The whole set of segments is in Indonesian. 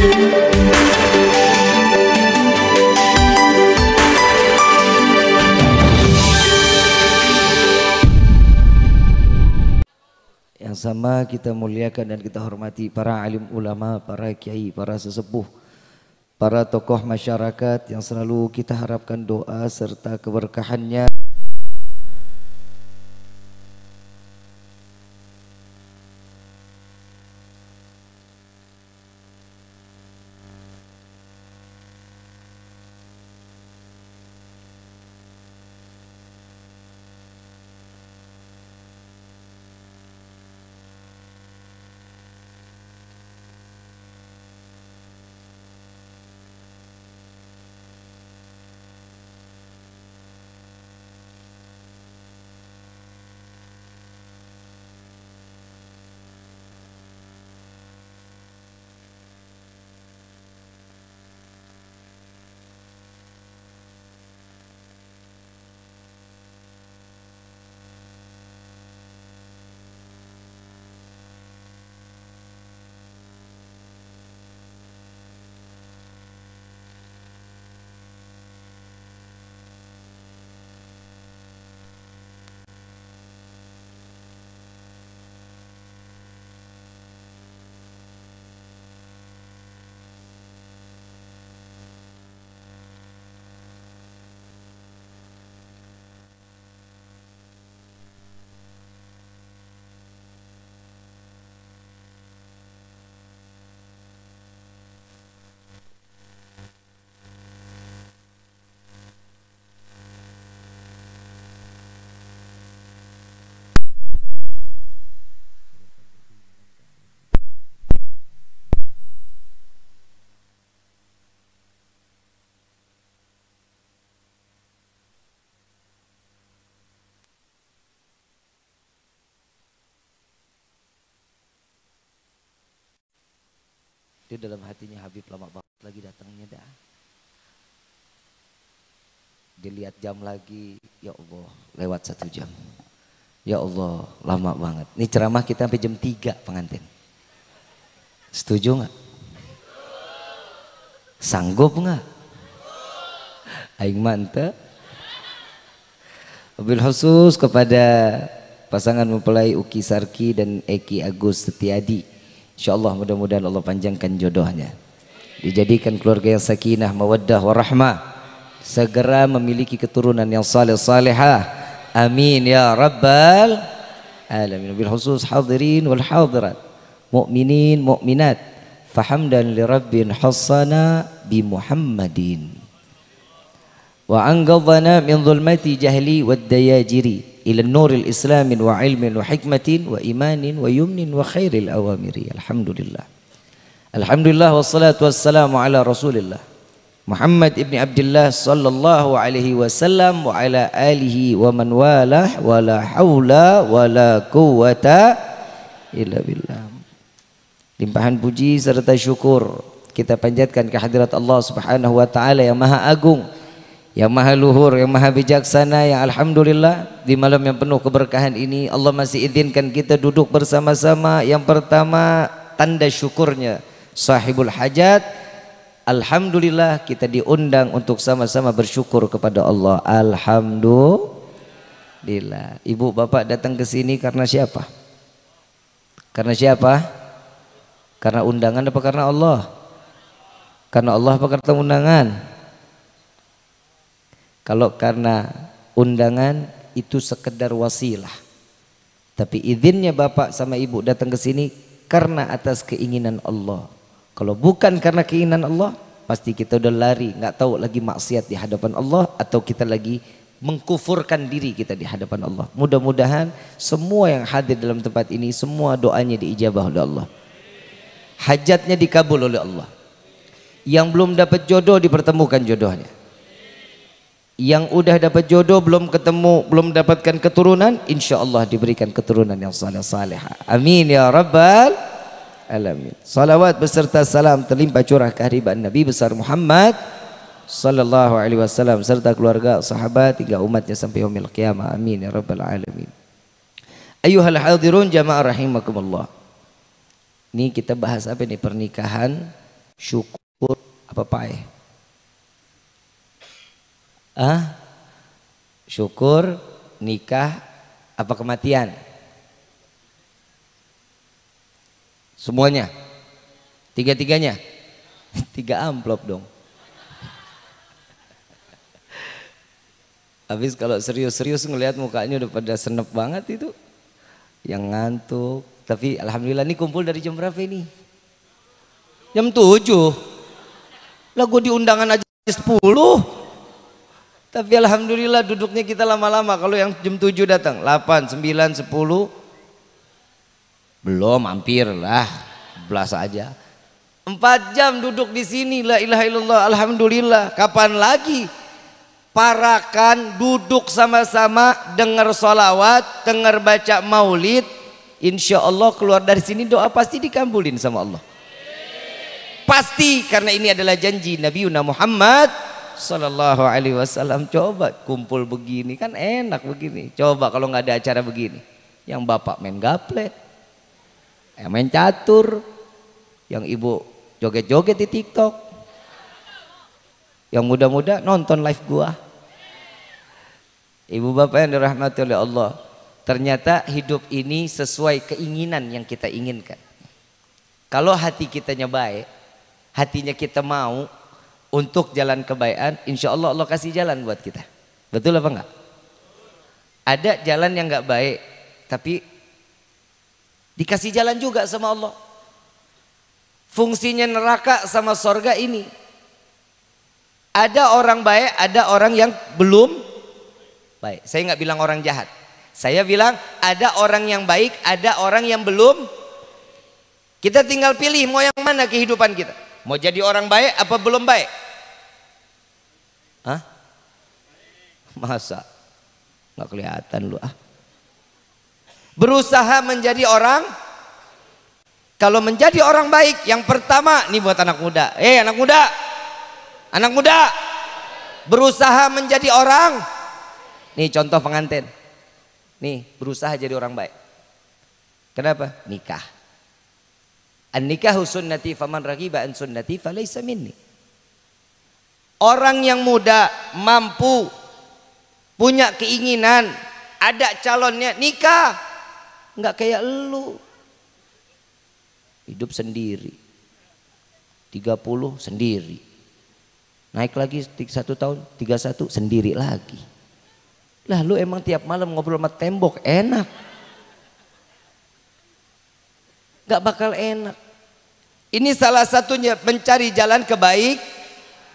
Yang sama kita muliakan dan kita hormati para alim ulama, para kiai, para sesepuh, para tokoh masyarakat yang selalu kita harapkan doa serta keberkahannya. Dia dalam hatinya Habib lama banget lagi datangnya dah. Dia lihat jam lagi, ya Allah lewat 1 jam. Ya Allah lama banget. Ini ceramah kita sampai jam 3 pengantin. Setuju nggak? Sanggup nggak? Aing mantap. Wabil khusus kepada pasangan mempelai Uki Sarki dan Eki Agus Setiadi. InsyaAllah mudah-mudahan Allah panjangkan jodohnya, dijadikan keluarga yang sakinah, mawaddah, warahmah, segera memiliki keturunan yang saleh salihah. Amin ya rabbal alamin. Bil khusus hadirin wal hadirat, mu'minin mu'minat, fahamdan li rabbin hassana bi Muhammadin wa anqadhana min dhulmati jahli wad dayajiri ila nuril islamin wa ilmin wa hikmatin wa imanin wa yumnin wa khairil awamiri. Alhamdulillah. Alhamdulillah wassalatu wassalamu ala Rasulillah Muhammad ibn Abdullah sallallahu alaihi wasallam wa ala alihi wa man walah wa la hawla wa la quwwata illa billah. Limpahan puji serta syukur kita panjatkan kehadirat Allah Subhanahu wa taala yang maha agung, yang maha luhur, yang maha bijaksana, yang alhamdulillah di malam yang penuh keberkahan ini Allah masih izinkan kita duduk bersama-sama. Yang pertama tanda syukurnya sahibul hajat, alhamdulillah kita diundang untuk sama-sama bersyukur kepada Allah. Alhamdulillah. Ibu bapak datang ke sini karena siapa? Karena siapa? Karena undangan apa karena Allah? Karena Allah apa karena undangan? Kalau karena undangan itu sekedar wasilah, tapi izinnya bapak sama ibu datang ke sini karena atas keinginan Allah. Kalau bukan karena keinginan Allah, pasti kita udah lari, nggak tahu lagi maksiat di hadapan Allah atau kita lagi mengkufurkan diri kita di hadapan Allah. Mudah-mudahan semua yang hadir dalam tempat ini semua doanya diijabah oleh Allah, hajatnya dikabul oleh Allah. Yang belum dapat jodoh dipertemukan jodohnya. Yang udah dapat jodoh belum ketemu, belum dapatkan keturunan, insya Allah diberikan keturunan yang saleh-salehah. Amin ya rabbal alamin. Salawat beserta salam terlimpah curah kehadiran Nabi besar Muhammad sallallahu alaihi wasallam serta keluarga, sahabat hingga umatnya sampai yaumil qiyamah. Amin ya rabbal alamin. Ayyuhal hadirun jamaah rahimakumullah. Ini kita bahas apa nih? Pernikahan Syukur apa pae? Syukur, nikah, apa kematian? Semuanya? Tiga-tiganya? 3 amplop dong. Habis kalau serius-serius ngelihat mukanya udah pada senep banget itu. Yang ngantuk. Tapi alhamdulillah ini kumpul dari jam berapa ini? Jam 7. Lah gue di undangan aja 10. Tapi alhamdulillah duduknya kita lama-lama. Kalau yang jam 7 datang 8, 9, 10 belum, hampir lah, belas aja. 4 jam duduk di sini, la ilaha illallah, alhamdulillah. Kapan lagi parakan duduk sama-sama dengar sholawat, dengar baca maulid, insya Allah keluar dari sini doa pasti dikabulin sama Allah. Pasti, karena ini adalah janji Nabi Muhammad sallallahu alaihi wasallam. Coba kumpul begini kan enak begini. Coba kalau nggak ada acara begini, yang bapak main gaple, yang main catur, yang ibu joget-joget di TikTok, yang muda-muda nonton live gua. Ibu bapak yang dirahmati oleh Allah, ternyata hidup ini sesuai keinginan yang kita inginkan. Kalau hati kitanya baik, hatinya kita mau untuk jalan kebaikan, insya Allah Allah kasih jalan buat kita. Betul apa enggak? Ada jalan yang enggak baik, tapi dikasih jalan juga sama Allah. Fungsinya neraka sama sorga ini. Ada orang baik, ada orang yang belum baik. Saya nggak bilang orang jahat. Saya bilang ada orang yang baik, ada orang yang belum. Kita tinggal pilih mau yang mana kehidupan kita. Mau jadi orang baik apa belum baik? Hah? Masa? Nggak kelihatan lu ah. Berusaha menjadi orang. Kalau menjadi orang baik, yang pertama nih buat anak muda. Anak muda, anak muda, berusaha menjadi orang. Nih contoh pengantin. Nih berusaha jadi orang baik. Kenapa? Nikah. An-nikahu sunnati faman raghiba an sunnati falaysa minni. Orang yang muda mampu, punya keinginan, ada calonnya, nikah. Nggak kayak lu. Hidup sendiri. 30 sendiri. Naik lagi 1 tahun, 31 sendiri lagi. Lah lu emang tiap malam ngobrol sama tembok enak? Gak bakal enak. Ini salah satunya mencari jalan kebaik.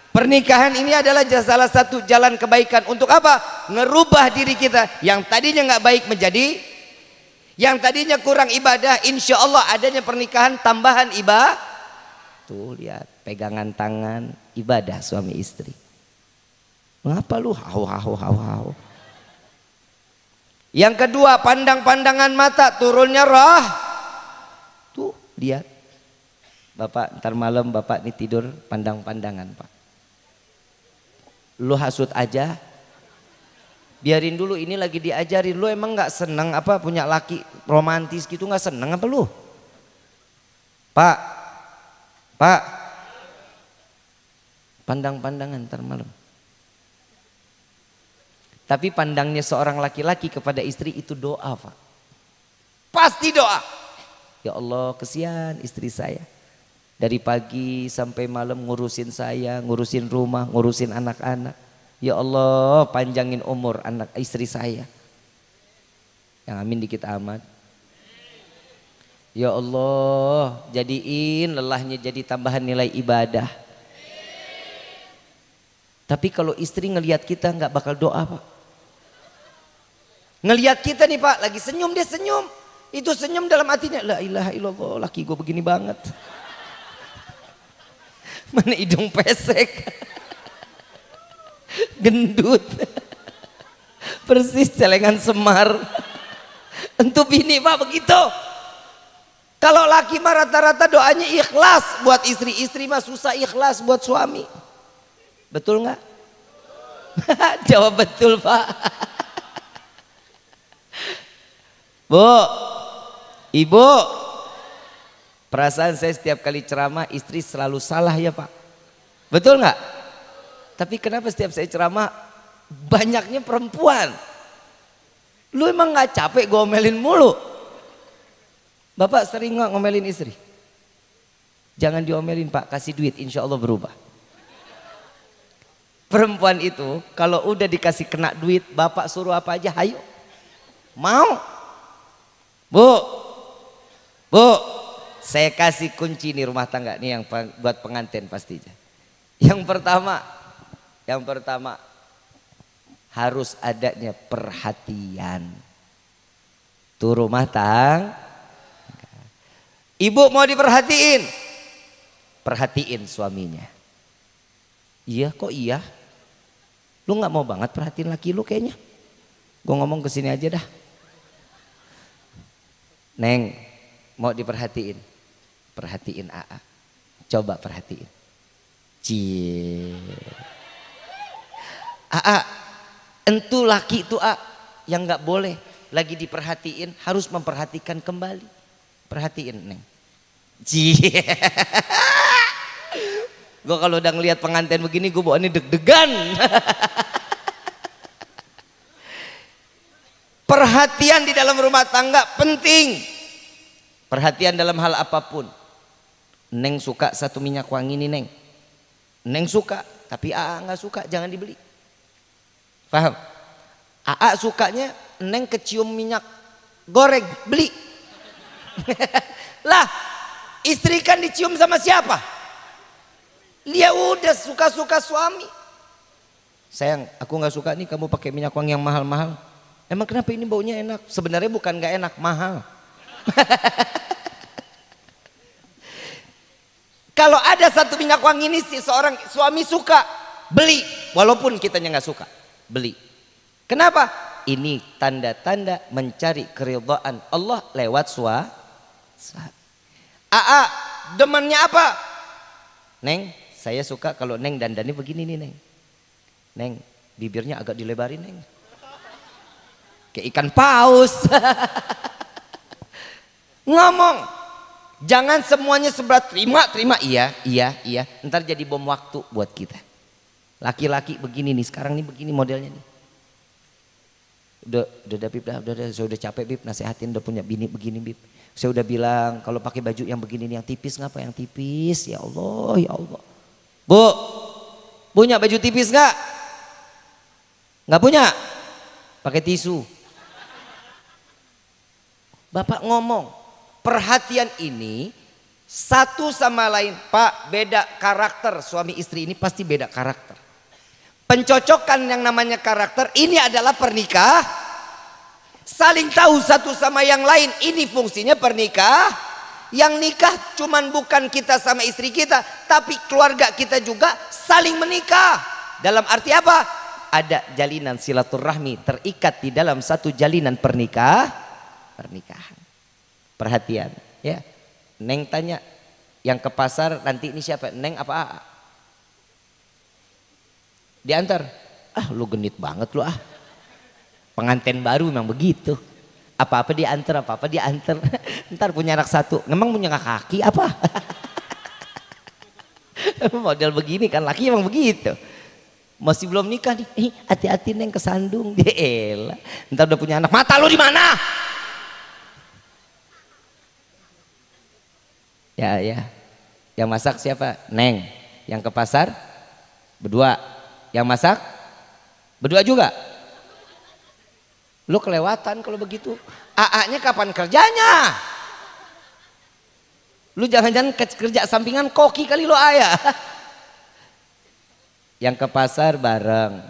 Pernikahan ini adalah salah satu jalan kebaikan. Untuk apa? Ngerubah diri kita yang tadinya gak baik menjadi, yang tadinya kurang ibadah, insya Allah adanya pernikahan tambahan ibadah. Tuh lihat, pegangan tangan, ibadah suami istri. Mengapa lu hau. Yang kedua, pandang-pandangan mata, turunnya roh. Tuh lihat, bapak ntar malam bapak nih tidur pandang-pandangan pak. Lu hasut aja. Biarin dulu, ini lagi diajarin. Lu emang nggak seneng apa punya laki romantis gitu, nggak seneng apa lu? Pak, pandang-pandangan ntar malam. Tapi pandangnya seorang laki-laki kepada istri itu doa Pak. Pasti doa. Ya Allah kesian istri saya. Dari pagi sampai malam ngurusin saya, ngurusin rumah, ngurusin anak-anak. Ya Allah panjangin umur anak istri saya. Yang amin dikit amat. Ya Allah jadiin lelahnya jadi tambahan nilai ibadah. Tapi kalau istri ngelihat kita nggak bakal doa Pak. Ngelihat kita nih Pak lagi senyum, dia senyum. Itu senyum dalam hatinya, la ilaha illallah laki gue begini banget. Mana hidung pesek. Gendut. Persis celengan Semar. Untuk bini Pak begitu. Kalau laki mah rata-rata doanya ikhlas buat istri. Istri mah susah ikhlas buat suami. Betul nggak? Jawab betul Pak. Bu, ibu, Perasaan saya setiap kali ceramah istri selalu salah ya Pak. Betul nggak? Tapi kenapa setiap saya ceramah banyaknya perempuan? Lu emang nggak capek gomelin mulu? Bapak sering nggak ngomelin istri? Jangan diomelin Pak, kasih duit insya Allah berubah. Perempuan itu kalau udah dikasih kena duit, bapak suruh apa aja, hayo. Mau? Bu, saya kasih kunci nih rumah tangga nih yang buat pengantin pastinya. Yang pertama harus adanya perhatian. Tuh rumah tangga. Ibu mau diperhatiin, perhatiin suaminya. Iya kok iya? Lu nggak mau banget perhatiin laki lu kayaknya. Gue ngomong kesini aja dah. Neng, mau diperhatiin, perhatiin AA. Coba perhatiin. Cie. AA, entu laki itu A yang nggak boleh lagi diperhatiin, harus memperhatikan kembali. Perhatiin Neng. Cie. Gue kalau udah ngelihat pengantin begini gue bawaannya deg-degan. Perhatian di dalam rumah tangga penting. Perhatian dalam hal apapun. Neng suka satu minyak wangi nih Neng. Neng suka, tapi AA nggak suka, jangan dibeli. Paham? AA sukanya Neng kecium minyak goreng, beli. Lah, istri kan dicium sama siapa? Dia udah suka-suka suami. Sayang, aku nggak suka nih kamu pakai minyak wangi yang mahal-mahal. Emang kenapa ini baunya enak? Sebenarnya bukan nggak enak, mahal. Kalau ada satu minyak wangi ini seorang suami suka, beli. Walaupun kitanya nggak suka, beli. Kenapa? Ini tanda-tanda mencari keridhaan Allah lewat suami. AA, demennya apa? Neng, saya suka kalau Neng dandannya begini nih Neng. Neng, bibirnya agak dilebarin Neng. Kayak ikan paus. Ngomong, jangan semuanya seberat terima, iya. Ntar jadi bom waktu buat kita. Laki-laki begini nih, sekarang nih begini modelnya nih. Udah Bib, saya udah capek Bib, nasehatin udah punya bini begini Bib. Saya udah bilang kalau pakai baju yang begini nih, yang tipis ngapa yang tipis? Ya Allah, ya Allah. Bu, punya baju tipis nggak? Nggak punya? Pakai tisu. Bapak ngomong, perhatian ini satu sama lain. Pak, beda karakter suami istri ini pasti beda karakter. Pencocokan yang namanya karakter ini adalah pernikahan. Saling tahu satu sama yang lain, ini fungsinya pernikahan. Yang nikah cuman bukan kita sama istri kita, tapi keluarga kita juga saling menikah. Dalam arti apa? Ada jalinan silaturahmi terikat di dalam satu jalinan pernikahan. Perhatian ya. Neng tanya yang ke pasar nanti ini siapa? Neng apa AA? Diantar. Ah lu genit banget lu ah. Pengantin baru memang begitu. Apa-apa diantar, apa-apa diantar. Ntar punya anak satu, memang punya kaki apa? Model begini kan laki emang begitu. Masih belum nikah nih, hati-hati Neng kesandung. Dia ntar udah punya anak, mata lu di mana? Ya. Yang masak siapa? Neng. Yang ke pasar berdua. Yang masak berdua juga. Lu kelewatan kalau begitu. AA-nya kapan kerjanya? Lu jangan-jangan kerja sampingan koki kali lu ayah. Yang ke pasar bareng.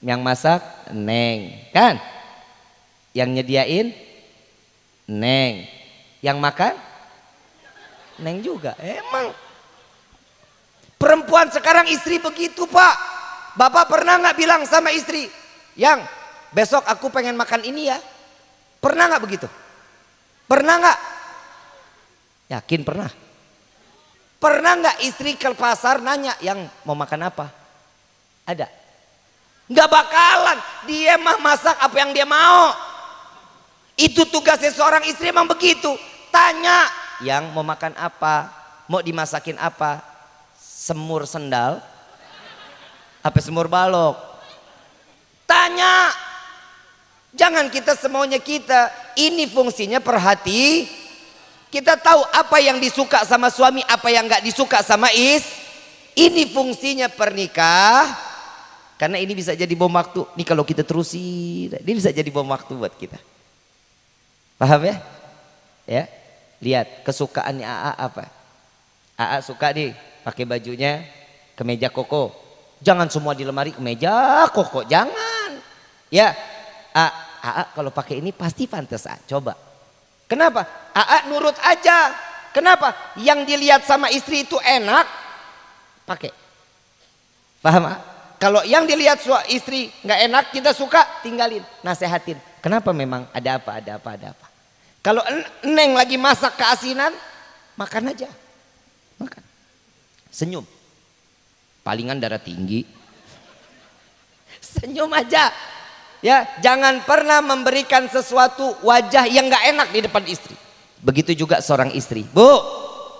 Yang masak Neng, kan? Yang nyediain Neng. Yang makan Neng juga. Emang perempuan sekarang istri begitu Pak. Bapak pernah nggak bilang sama istri, yang besok aku pengen makan ini ya? Pernah nggak begitu? Pernah nggak? Yakin pernah? Pernah nggak istri ke pasar nanya yang mau makan apa? Ada? Nggak bakalan. Dia mah masak apa yang dia mau. Itu tugasnya seorang istri emang begitu. Tanya yang mau makan apa, mau dimasakin apa, semur sendal, apa semur balok. Tanya, jangan kita semaunya kita. Ini fungsinya perhati. Kita tahu apa yang disuka sama suami, apa yang nggak disuka sama Ini fungsinya pernikah. Karena ini bisa jadi bom waktu. Nih kalau kita terusin, ini bisa jadi bom waktu buat kita. Paham ya? Ya, lihat kesukaannya AA apa? AA suka nih pakai bajunya kemeja koko. Jangan semua di lemari kemeja koko, jangan. Ya, AA kalau pakai ini pasti pantas. Coba. Kenapa? AA nurut aja. Kenapa? Yang dilihat sama istri itu enak, pakai. Paham? Kalau yang dilihat istri nggak enak, kita suka, tinggalin, nasehatin. Kenapa memang ada apa? Kalau Neng lagi masak keasinan, makan aja, makan. Senyum. Palingan darah tinggi. Senyum aja. Ya, jangan pernah memberikan sesuatu wajah yang nggak enak di depan istri. Begitu juga seorang istri. Bu,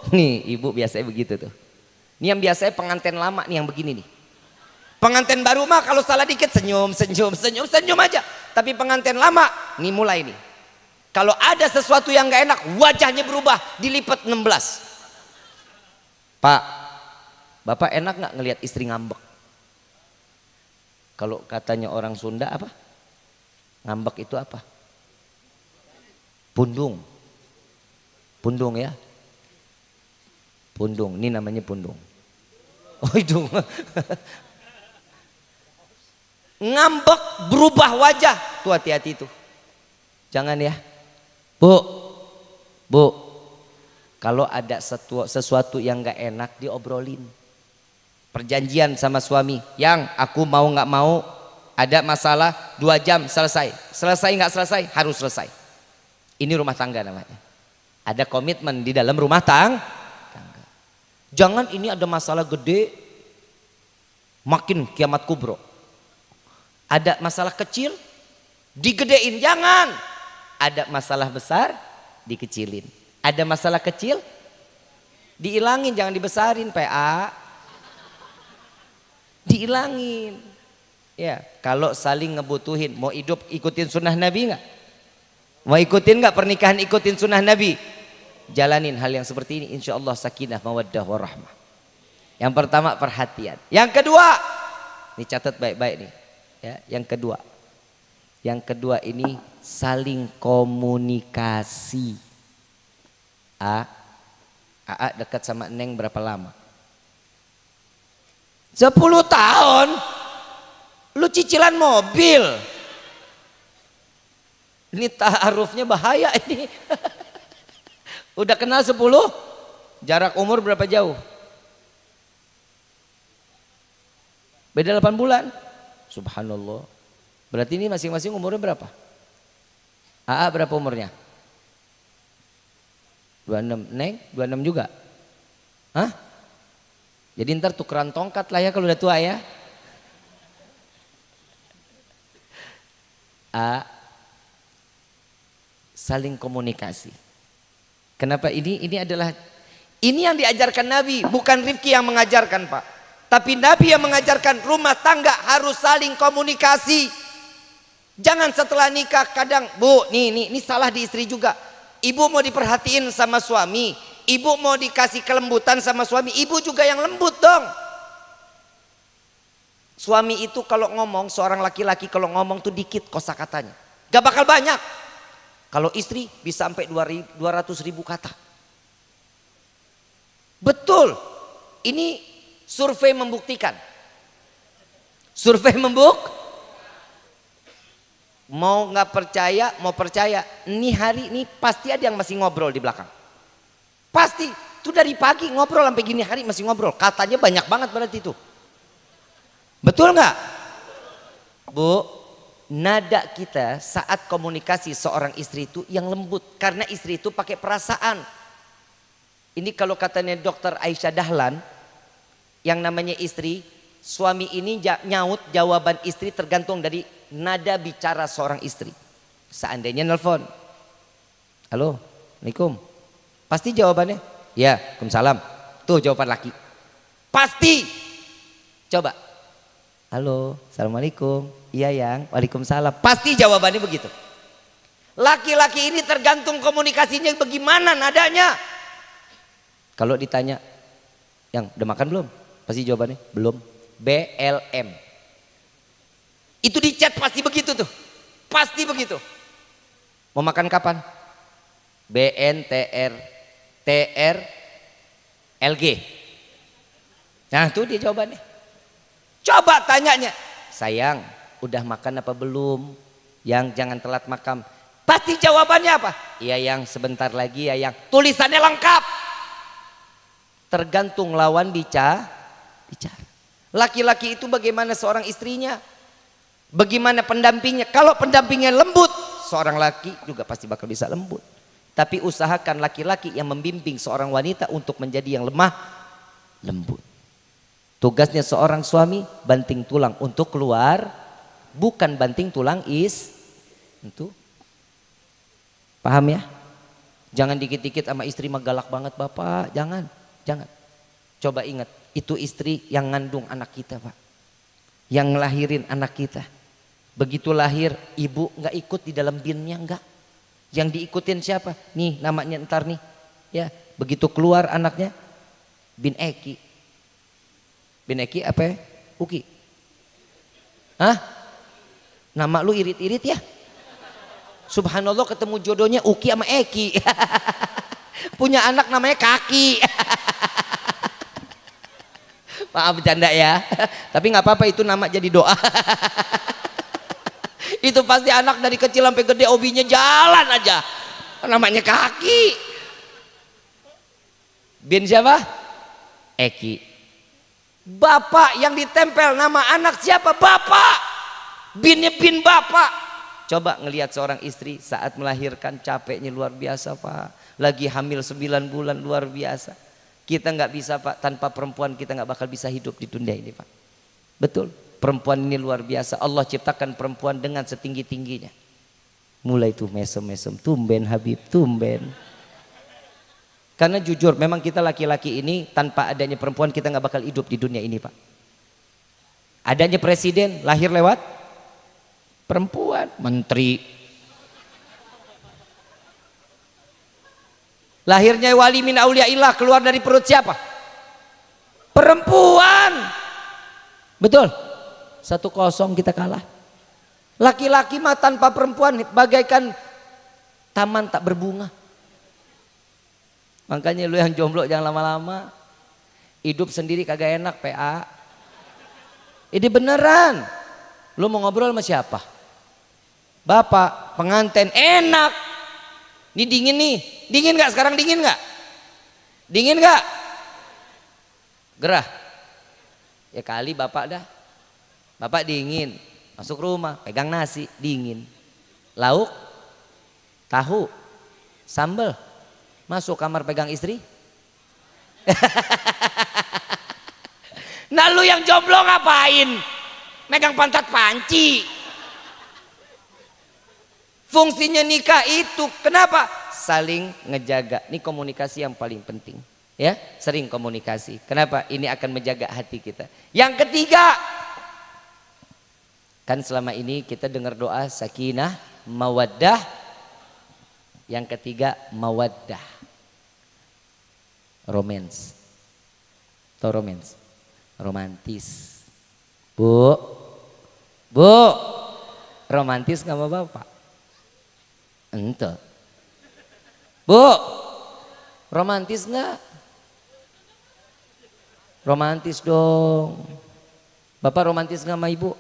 nih ibu biasanya begitu tuh. Ini yang biasanya pengantin lama nih yang begini nih. Pengantin baru mah kalau salah dikit senyum aja. Tapi pengantin lama, nih mulai nih. Kalau ada sesuatu yang gak enak, wajahnya berubah, dilipat 16. Pak, Bapak enak gak ngelihat istri ngambek? Kalau katanya orang Sunda apa? Ngambek itu apa? Pundung. Pundung ya. Pundung, ini namanya pundung. Oh itu. Ngambek berubah wajah, tuh hati-hati tuh, jangan ya. Bu, kalau ada sesuatu yang gak enak diobrolin. Perjanjian sama suami, yang aku mau gak mau, ada masalah 2 jam selesai. Selesai gak selesai, harus selesai. Ini rumah tangga namanya. Ada komitmen di dalam rumah tangga. Jangan ini ada masalah gede, makin kiamat kubro. Ada masalah kecil, digedein, jangan. Ada masalah besar, dikecilin. Ada masalah kecil, diilangin, jangan dibesarin, PA. Diilangin. Ya, kalau saling ngebutuhin, mau hidup ikutin sunnah Nabi nggak? Mau ikutin nggak pernikahan ikutin sunnah Nabi? Jalanin hal yang seperti ini, insya Allah sakinah, mawaddah, warahmah. Yang pertama perhatian. Yang kedua, ini catat baik-baik nih. Ya, yang kedua ini saling komunikasi. AA dekat sama Neng berapa lama? 10 tahun. Lu cicilan mobil. Ini ta'arufnya bahaya ini. Udah kenal 10, jarak umur berapa jauh? Beda 8 bulan. Subhanallah. Berarti ini masing-masing umurnya berapa? AA berapa umurnya? 26. Neng 26 juga? Hah? Jadi ntar tukeran tongkat lah ya kalau udah tua ya. Saling komunikasi. Kenapa ini? Ini adalah yang diajarkan Nabi, bukan Rifki yang mengajarkan, Pak. Tapi Nabi yang mengajarkan rumah tangga harus saling komunikasi. Jangan setelah nikah kadang, Bu, ini salah di istri juga. Ibu mau diperhatiin sama suami, ibu mau dikasih kelembutan sama suami, ibu juga yang lembut dong. Suami itu kalau ngomong, seorang laki-laki kalau ngomong tuh dikit kosakatanya, gak bakal banyak. Kalau istri bisa sampai 200.000 kata. Betul. Ini survei membuktikan. Survei mau nggak percaya, mau percaya. Ini hari ini pasti ada yang masih ngobrol di belakang. Pasti. Itu dari pagi ngobrol sampai gini hari masih ngobrol. Katanya banyak banget berarti itu. Betul nggak? Bu, nada kita saat komunikasi seorang istri itu yang lembut. Karena istri itu pakai perasaan. Ini kalau katanya Dr. Aisyah Dahlan, yang namanya istri, suami ini nyaut jawaban istri tergantung dari nada bicara seorang istri. Seandainya nelpon, halo, Assalamualaikum, Pasti jawabannya, ya, Waalaikumsalam. Tuh jawaban laki. Pasti. Coba. Halo, Assalamualaikum. Iya yang, Waalaikumsalam. Pasti jawabannya begitu. Laki-laki ini tergantung komunikasinya bagaimana nadanya. Kalau ditanya, yang udah makan belum? Pasti jawabannya belum. BLM. Itu di chat pasti begitu tuh. Pasti begitu. Mau makan kapan? BNTR TR LG. Nah tuh dia jawabannya. Coba tanyanya, sayang udah makan apa belum? Yang jangan telat makan. Pasti jawabannya apa? Iya yang, sebentar lagi ya yang. Tulisannya lengkap. Tergantung lawan bicara. Laki-laki itu bagaimana seorang istrinya? Bagaimana pendampingnya? Kalau pendampingnya lembut, seorang laki juga pasti bakal bisa lembut. Tapi usahakan laki-laki yang membimbing seorang wanita untuk menjadi yang lemah lembut. Tugasnya seorang suami banting tulang untuk keluar, bukan banting tulang itu. Paham ya? Jangan dikit-dikit sama istri mah galak banget Bapak, jangan. Coba ingat, itu istri yang ngandung anak kita Pak. Yang ngelahirin anak kita. Begitu lahir, ibu nggak ikut di dalam binnya, enggak. Yang diikutin siapa? Nih namanya ntar nih. Ya, begitu keluar anaknya, bin Eki. Bin Eki apa ya? Uki. Hah? Nama lu irit-irit ya? Subhanallah ketemu jodohnya Uki sama Eki. Punya anak namanya Kaki. Maaf bercanda ya. Tapi nggak apa-apa, itu nama jadi doa. Itu pasti anak dari kecil sampai gede hobinya jalan aja. Namanya Kaki. Bin siapa? Eki. Bapak yang ditempel nama anak siapa? Bapak. Binnya bin bapak. Coba ngelihat seorang istri saat melahirkan, capeknya luar biasa Pak. Lagi hamil 9 bulan, luar biasa. Kita nggak bisa Pak, tanpa perempuan kita nggak bakal bisa hidup di dunia ini Pak. Betul, perempuan ini luar biasa. Allah ciptakan perempuan dengan setinggi-tingginya. Mulai tuh mesem-mesem, tumben Habib, tumben. Karena jujur memang kita laki-laki ini tanpa adanya perempuan kita nggak bakal hidup di dunia ini Pak. Adanya presiden lahir lewat perempuan, menteri. Lahirnya wali min auliyaillah keluar dari perut siapa? Perempuan. Betul. 1-0 kita kalah. Laki-laki mah tanpa perempuan bagaikan taman tak berbunga. Makanya lu yang jomblo jangan lama-lama. Hidup sendiri kagak enak PA. Ini beneran. Lu mau ngobrol sama siapa? Bapak, pengantin, enak. Ini dingin nih. Dingin gak sekarang, dingin gak? Dingin gak? Gerah? Ya kali bapak dah. Bapak dingin. Masuk rumah, pegang nasi, dingin. Lauk, tahu, sambal. Masuk kamar pegang istri. Nah lu yang jomblo ngapain? Megang pantat panci. Fungsinya nikah itu kenapa? Saling ngejaga. Ini komunikasi yang paling penting. Ya, sering komunikasi. Kenapa? Ini akan menjaga hati kita. Yang ketiga, kan selama ini kita dengar doa sakinah, mawaddah. Yang ketiga, mawaddah. Romance. Atau romance? Romantis. Bu, romantis gak sama bapak? Ente. Bu, romantis nggak? Romantis dong. Bapak romantis nggak sama ibu?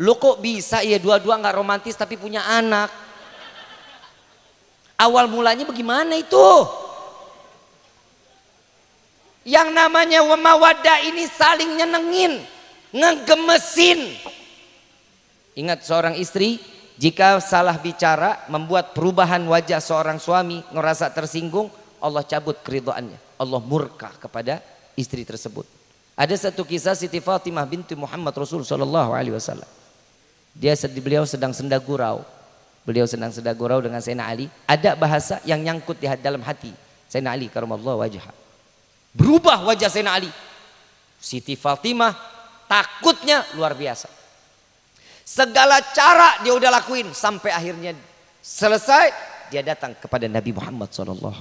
Lu kok bisa ya dua-dua nggak romantis tapi punya anak? Awal mulanya bagaimana itu? Yang namanya mawaddah ini saling nyenengin, ngegemesin. Ingat seorang istri jika salah bicara membuat perubahan wajah seorang suami ngerasa tersinggung, Allah cabut keridhaannya. Allah murka kepada istri tersebut. Ada satu kisah Siti Fatimah binti Muhammad Rasul sallallahu alaihi wasallam. Beliau sedang senda gurau. Beliau senang sedang gurau dengan Sayyidina Ali. Ada bahasa yang nyangkut di dalam hati Sayyidina Ali karamallahu wajhah. Berubah wajah Sayyidina Ali. Siti Fatimah takutnya luar biasa. Segala cara dia udah lakuin sampai akhirnya selesai dia datang kepada Nabi Muhammad SAW.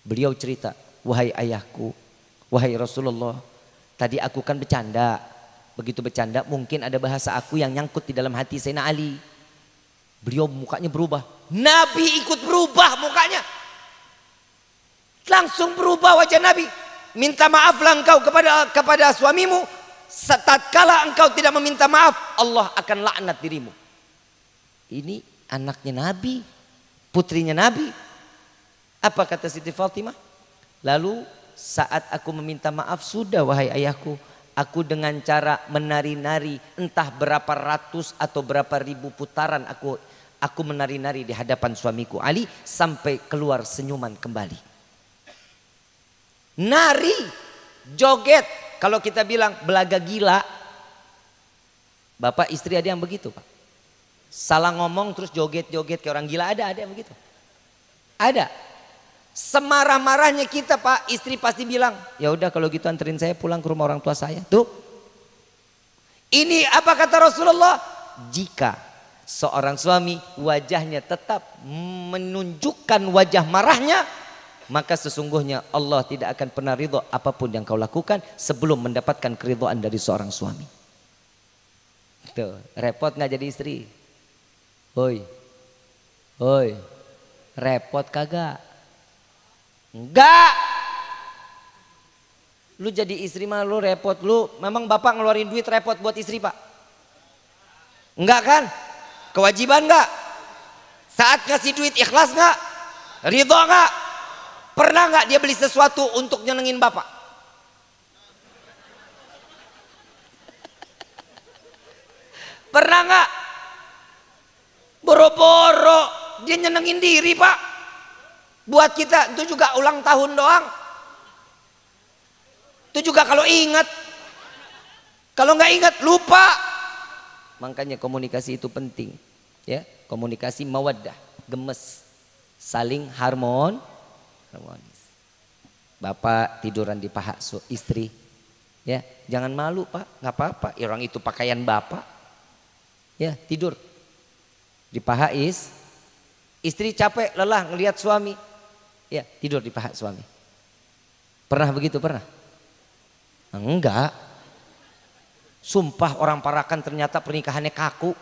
Beliau cerita, wahai ayahku, wahai Rasulullah, tadi aku kan bercanda. Begitu bercanda mungkin ada bahasa aku yang nyangkut di dalam hati Sayyidina Ali. Beliau mukanya berubah. Nabi ikut berubah mukanya. Langsung berubah wajah Nabi. Minta maaflah engkau kepada suamimu. Tatkala engkau tidak meminta maaf, Allah akan laknat dirimu. Ini anaknya Nabi, putrinya Nabi. Apa kata Siti Fatimah? Lalu saat aku meminta maaf, sudah wahai ayahku, aku dengan cara menari-nari entah berapa ratus atau berapa ribu putaran aku menari-nari di hadapan suamiku Ali sampai keluar senyuman kembali. Nari, joget, kalau kita bilang belaga gila. Bapak istri ada yang begitu Pak. Salah ngomong terus joget-joget kayak orang gila, ada yang begitu. Ada. Semarah-marahnya kita Pak, istri pasti bilang, ya udah kalau gitu anterin saya pulang ke rumah orang tua saya. Tuh. Ini apa kata Rasulullah? Jika seorang suami wajahnya tetap menunjukkan wajah marahnya, maka sesungguhnya Allah tidak akan pernah ridho apapun yang kau lakukan sebelum mendapatkan keridhaan dari seorang suami. Tuh, repot nggak jadi istri? Hoi, repot kagak? Enggak. Lu jadi istri mah lu repot. Lu memang bapak ngeluarin duit repot buat istri Pak? Enggak kan? Kewajiban enggak? Saat ngasih duit ikhlas enggak? Ridho enggak? Pernah nggak dia beli sesuatu untuk nyenengin bapak? Pernah nggak? Boro-boro dia nyenengin diri Pak. Buat kita itu juga ulang tahun doang. Itu juga kalau ingat. Kalau nggak ingat lupa. Makanya komunikasi itu penting. Ya, komunikasi mawaddah, gemes, saling harmonis. Bapak tiduran di paha istri, ya jangan malu Pak, nggak apa-apa. Orang itu pakaian bapak, ya tidur di paha istri capek lelah ngelihat suami, ya tidur di paha suami. Pernah begitu pernah? Enggak. Sumpah orang parakan ternyata pernikahannya kaku.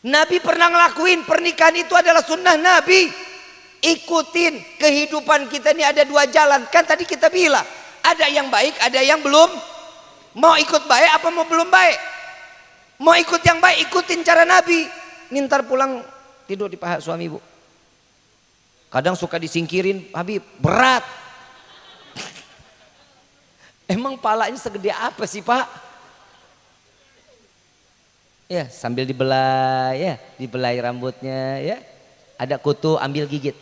Nabi pernah ngelakuin, pernikahan itu adalah sunnah Nabi. Ikutin kehidupan kita ini ada dua jalan. Kan tadi kita bilang ada yang baik, ada yang belum. Mau ikut baik apa mau belum baik? Mau ikut yang baik, ikutin cara Nabi. Ntar pulang tidur di paha suami Bu. Kadang suka disingkirin, Habib berat. Emang palanya segede apa sih Pak? Ya sambil dibelai, ya dibelai rambutnya, ya ada kutu ambil gigit.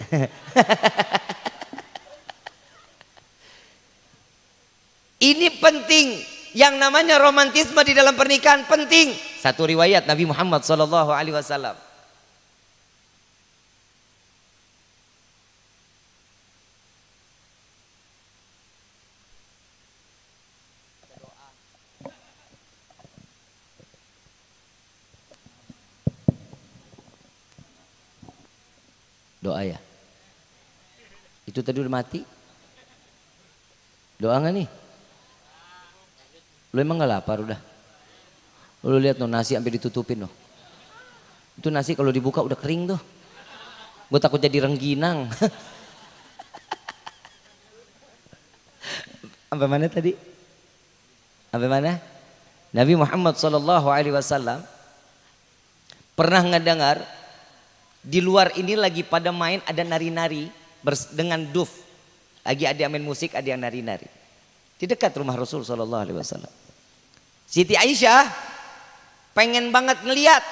Ini penting, yang namanya romantisme di dalam pernikahan penting. Satu riwayat Nabi Muhammad SAW. Doa ya. Itu tadi udah mati. Doa nggak nih? Lu emang nggak lapar udah? Lu lihat no nasi sampai ditutupin no. Itu nasi kalau dibuka udah kering tuh. Gue takut jadi rengginang. Sampai mana tadi? Sampai mana? Nabi Muhammad SAW pernah ngedengar di luar ini lagi pada main, ada nari-nari dengan duf. Lagi ada yang main musik, ada yang nari-nari. Di dekat rumah Rasul SAW. Siti Aisyah pengen banget ngeliat,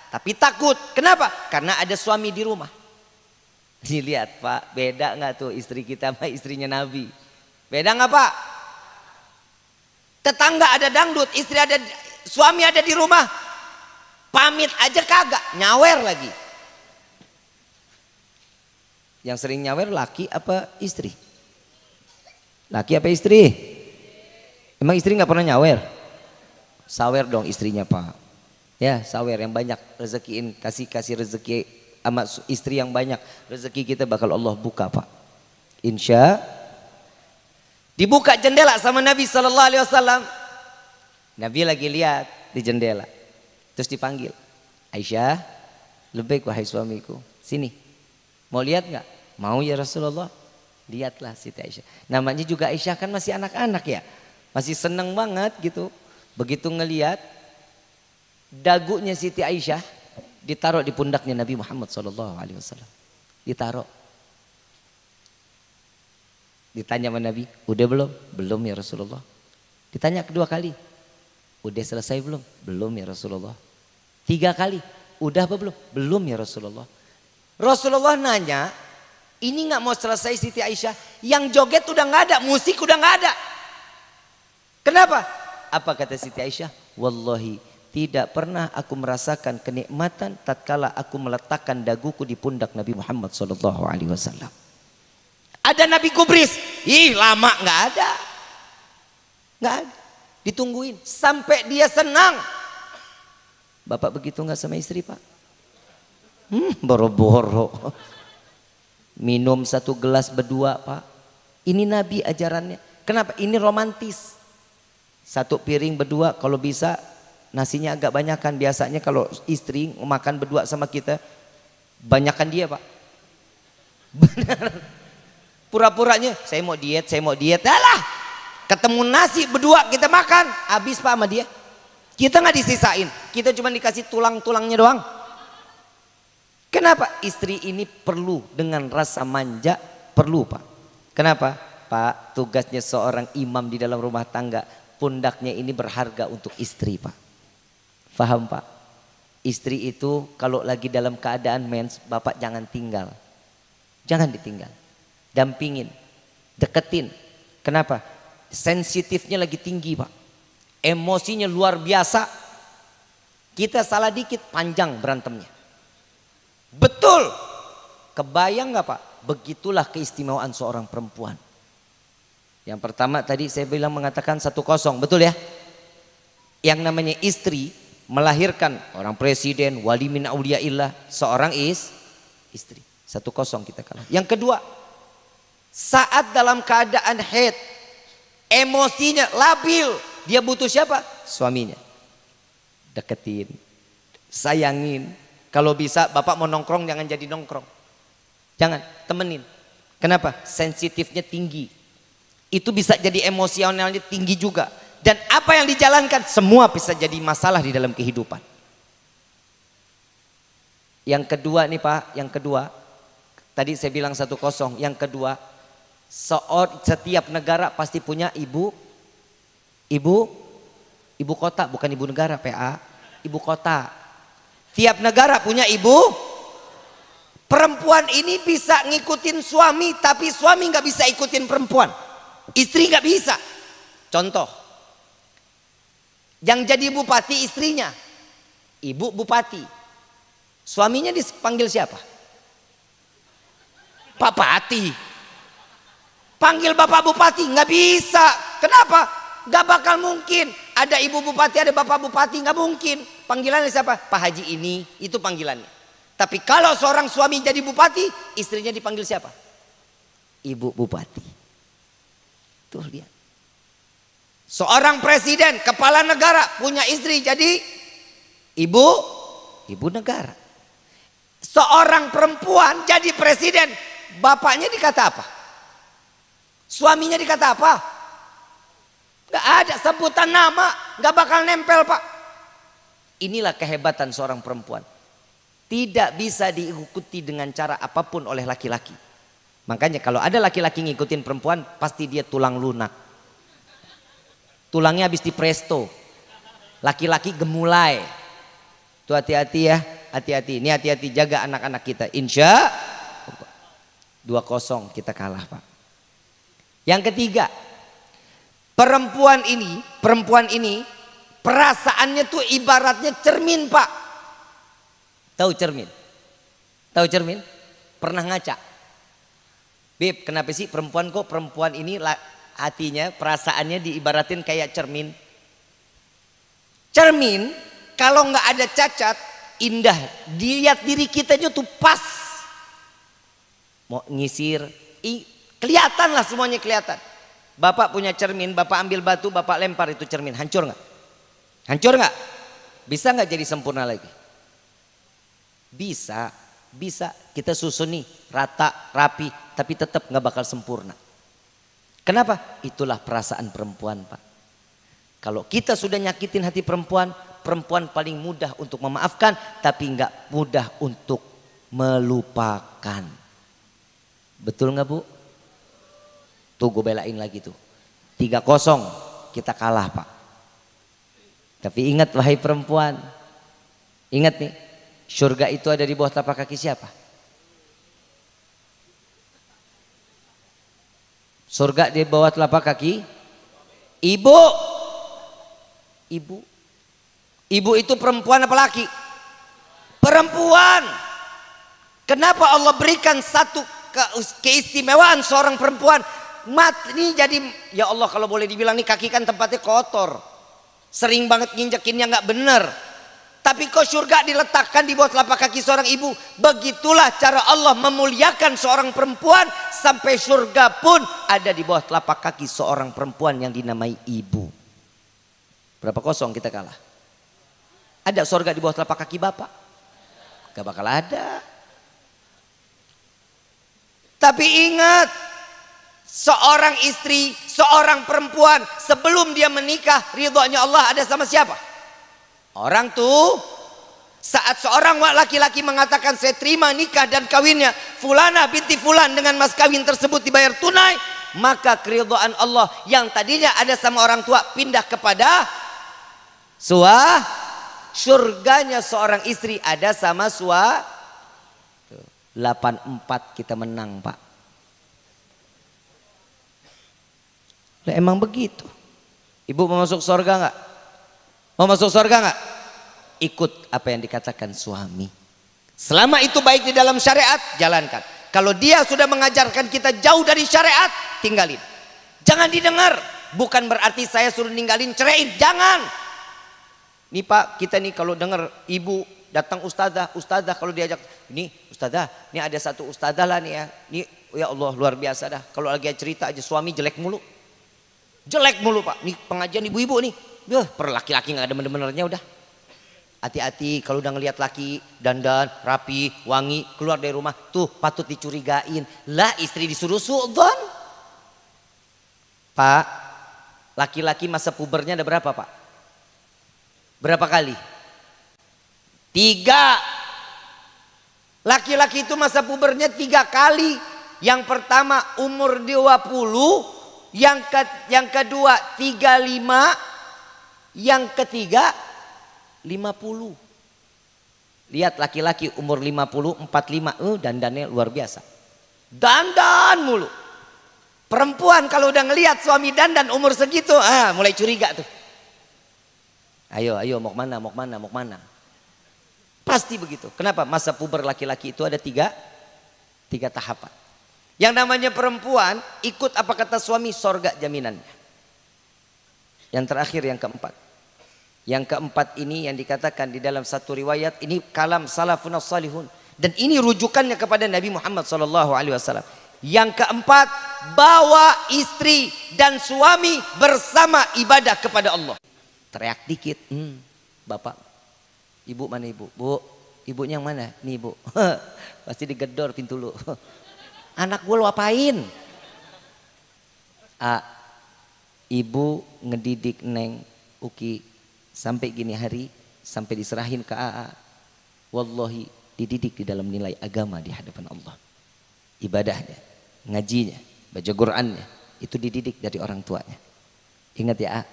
tapi takut. Kenapa? Karena ada suami di rumah. Dilihat Pak, beda nggak tuh istri kita sama istrinya Nabi? Beda nggak Pak? Tetangga ada dangdut, suami ada di rumah. Pamit aja kagak, nyawer lagi. Yang sering nyawer laki apa istri? Laki apa istri? Emang istri nggak pernah nyawer? Sawer dong istrinya Pak. Ya sawer yang banyak, rezekiin, kasih rezeki sama istri yang banyak, rezeki kita bakal Allah buka Pak. Insya. Dibuka jendela sama Nabi Sallallahu Alaihi Wasallam. Nabi lagi lihat di jendela, terus dipanggil, Aisyah, lebih wahai suamiku, sini, mau lihat nggak? Mau ya Rasulullah. Lihatlah Siti Aisyah. Namanya juga Aisyah kan masih anak-anak ya, masih seneng banget gitu. Begitu ngelihat dagunya Siti Aisyah ditaruh di pundaknya Nabi Muhammad SAW. Ditaruh. Ditanya sama Nabi, udah belum? Belum ya Rasulullah. Ditanya kedua kali, udah selesai belum? Belum ya Rasulullah. 3 kali, udah apa belum? Belum ya Rasulullah. Rasulullah nanya, ini nggak mau selesai Siti Aisyah, yang joget udah nggak ada, musik udah nggak ada. Kenapa? Apa kata Siti Aisyah? Wallahi tidak pernah aku merasakan kenikmatan tatkala aku meletakkan daguku di pundak Nabi Muhammad SAW. Ada Nabi gubris, ih lama nggak ada, ditungguin sampai dia senang. Bapak begitu nggak sama istri Pak? Boro-boro minum 1 gelas berdua Pak. Ini Nabi ajarannya. Kenapa? Ini romantis. 1 piring berdua, kalau bisa nasinya agak banyakan. Biasanya kalau istri makan berdua sama kita, banyakan dia Pak. Benar. Pura-puranya saya mau diet. Alah, ketemu nasi berdua kita makan, habis Pak sama dia. Kita nggak disisain, kita cuma dikasih tulang-tulangnya doang. Kenapa? Istri ini perlu dengan rasa manja, perlu Pak. Kenapa? Pak, tugasnya seorang imam di dalam rumah tangga, pundaknya ini berharga untuk istri Pak. Faham Pak? Istri itu kalau lagi dalam keadaan mens, Bapak jangan tinggal. Jangan ditinggal. Dampingin, deketin. Kenapa? Sensitifnya lagi tinggi Pak. Emosinya luar biasa. Kita salah dikit panjang berantemnya. Betul. Kebayang nggak Pak? Begitulah keistimewaan seorang perempuan. Yang pertama tadi saya bilang mengatakan 1-0, betul ya? Yang namanya istri melahirkan orang presiden, wali min auliyaillah, seorang istri. 1-0 kita kalah. Yang kedua, saat dalam keadaan haid, emosinya labil, dia butuh siapa? Suaminya. Deketin, sayangin. Kalau bisa Bapak mau nongkrong jangan jadi nongkrong. Jangan, temenin. Kenapa? Sensitifnya tinggi. Itu bisa jadi emosionalnya tinggi juga. Dan apa yang dijalankan semua bisa jadi masalah di dalam kehidupan. Yang kedua nih Pak, yang kedua. Tadi saya bilang 1-0. Yang kedua, setiap negara pasti punya ibu kota, bukan ibu negara, PA, ibu kota. Tiap negara punya ibu. Perempuan ini bisa ngikutin suami, tapi suami nggak bisa ikutin perempuan. Istri nggak bisa. Contoh, yang jadi bupati istrinya, ibu bupati. Suaminya dipanggil siapa? Pak Pati. Panggil Bapak Bupati nggak bisa. Kenapa? Nggak bakal mungkin. Ada ibu bupati, ada bapak bupati, nggak mungkin. Panggilannya siapa? Pak Haji ini, itu panggilannya. Tapi kalau seorang suami jadi bupati, istrinya dipanggil siapa? Ibu bupati. Tuh lihat. Seorang presiden, kepala negara punya istri jadi ibu negara. Seorang perempuan jadi presiden, bapaknya dikata apa? Suaminya dikata apa? Gak ada sebutan nama, gak bakal nempel Pak. Inilah kehebatan seorang perempuan. Tidak bisa diikuti dengan cara apapun oleh laki-laki. Makanya kalau ada laki-laki ngikutin perempuan, pasti dia tulang lunak. Tulangnya habis dipresto. Laki-laki gemulai. Tuh hati-hati ya, hati-hati. Ini hati-hati, jaga anak-anak kita. Insya 2-0 kita kalah Pak. Yang ketiga, perempuan ini perasaannya tuh ibaratnya cermin Pak. Tahu cermin? Tahu cermin? Pernah ngaca? Beb, kenapa sih perempuan kok perempuan ini hatinya, perasaannya diibaratin kayak cermin? Cermin kalau nggak ada cacat, indah. Dilihat diri kita aja tuh pas. Mau nyisir, kelihatan lah, semuanya kelihatan. Bapak punya cermin, bapak ambil batu, bapak lempar itu cermin, hancur nggak? Hancur nggak? Bisa nggak jadi sempurna lagi? Bisa, bisa. Kita susun nih rata, rapi, tapi tetap nggak bakal sempurna. Kenapa? Itulah perasaan perempuan, Pak. Kalau kita sudah nyakitin hati perempuan, perempuan paling mudah untuk memaafkan, tapi nggak mudah untuk melupakan. Betul nggak, Bu? Tuh gue belain lagi tuh. 3-0 kita kalah, Pak. Tapi ingat wahai perempuan, ingat nih, surga itu ada di bawah telapak kaki siapa? Surga di bawah telapak kaki ibu. Ibu. Ibu itu perempuan apa laki? Perempuan. Kenapa Allah berikan satu keistimewaan seorang perempuan? Ini jadi, ya Allah, kalau boleh dibilang nih kaki kan tempatnya kotor, sering banget nginjekinnya nggak bener. Tapi kok surga diletakkan di bawah telapak kaki seorang ibu? Begitulah cara Allah memuliakan seorang perempuan, sampai surga pun ada di bawah telapak kaki seorang perempuan yang dinamai ibu. Berapa 0 kita kalah? Ada surga di bawah telapak kaki bapak? Gak bakal ada. Tapi ingat, seorang istri, seorang perempuan sebelum dia menikah, ridhonya Allah ada sama siapa? Orang tuh, saat seorang laki-laki mengatakan saya terima nikah dan kawinnya Fulana binti Fulan dengan mas kawin tersebut dibayar tunai, maka keridhaan Allah yang tadinya ada sama orang tua pindah kepada surganya seorang istri ada sama 8-4 kita menang, Pak. Lah emang begitu. Ibu mau masuk surga nggak? Mau masuk surga nggak? Ikut apa yang dikatakan suami. Selama itu baik di dalam syariat, jalankan. Kalau dia sudah mengajarkan kita jauh dari syariat, tinggalin. Jangan didengar. Bukan berarti saya suruh ninggalin, ceraiin. Jangan. Nih Pak, kita nih kalau dengar ibu datang ustazah kalau diajak, ini ustazah, ini ada satu ustazah lah nih ya. Ini ya Allah luar biasa dah. Kalau lagi cerita aja suami jelek mulu. Jelek mulu, Pak. Nih pengajian ibu-ibu nih. Per laki-laki nggak ada bener-benernya udah. Hati-hati kalau udah ngelihat laki dandan rapi, wangi, keluar dari rumah, tuh patut dicurigain. Lah istri disuruh suudzon. Pak, laki-laki masa pubernya ada berapa, Pak? Berapa kali? 3. Laki-laki itu masa pubernya 3 kali. Yang pertama umur 20, yang kedua 35, yang ketiga 50. Lihat laki-laki umur 50, 45, dandannya luar biasa. Dandan mulu. Perempuan kalau udah ngelihat suami dandan umur segitu, mulai curiga tuh. Ayo mau kemana, mau kemana. Pasti begitu. Kenapa? Masa puber laki-laki itu ada 3 tahapan. Yang namanya perempuan ikut apa kata suami, sorga jaminannya. Yang terakhir yang keempat. Yang keempat ini yang dikatakan di dalam satu riwayat, ini kalam salafun salihun, dan ini rujukannya kepada Nabi Muhammad SAW. Yang keempat, bawa istri dan suami bersama ibadah kepada Allah. Teriak dikit, bapak, ibu mana ibu? Bu, ibunya yang mana? Nih bu, pasti digedor pintu lu. Anak gue lu apain? Ibu ngedidik Neng Uki sampai gini hari, sampai diserahin ke AA. Wallahi dididik di dalam nilai agama di hadapan Allah. Ibadahnya, ngajinya, baca Qur'annya, itu dididik dari orang tuanya. Ingat ya,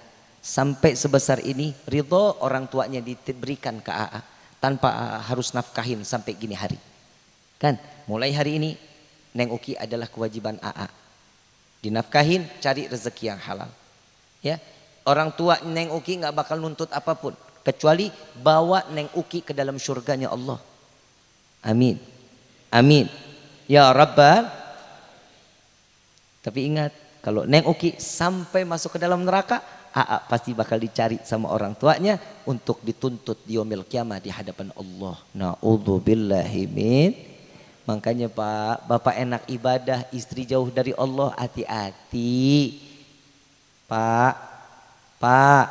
sampai sebesar ini ridho orang tuanya diberikan ke AA tanpa AA harus nafkahin sampai gini hari. Kan, mulai hari ini Neng Uki adalah kewajiban AA. Dinafkahin, cari rezeki yang halal. Ya, orang tua Neng Uki nggak bakal nuntut apapun kecuali bawa Neng Uki ke dalam surganya Allah. Amin. Amin. Ya Rabbal. Tapi ingat, kalau Neng Uki sampai masuk ke dalam neraka, Aa pasti bakal dicari sama orang tuanya untuk dituntut di yaumil kiamah di hadapan Allah. Na'udzubillahi min. Makanya Pak, Bapak enak ibadah, istri jauh dari Allah, hati-hati. Pak,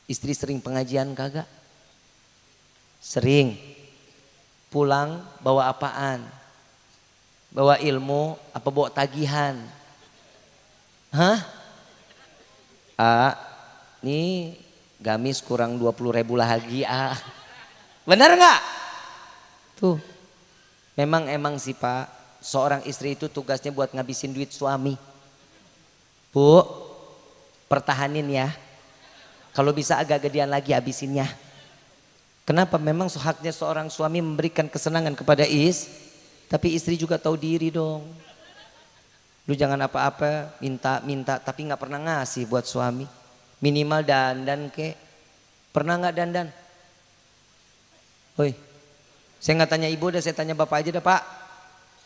istri sering pengajian kagak? Sering. Pulang bawa apaan? Bawa ilmu apa bawa tagihan? Hah? Nih gamis kurang 20.000 lagi. Benar nggak? Tuh. Emang sih Pak, seorang istri itu tugasnya buat ngabisin duit suami. Bu, pertahanin ya. Kalau bisa agak gedean lagi habisinnya. Kenapa? Memang haknya seorang suami memberikan kesenangan kepada tapi istri juga tahu diri dong. Lu jangan apa-apa minta tapi nggak pernah ngasih buat suami. Minimal dandan kek. Pernah nggak dandan? Woi, saya nggak tanya ibu, saya tanya bapak aja dah Pak.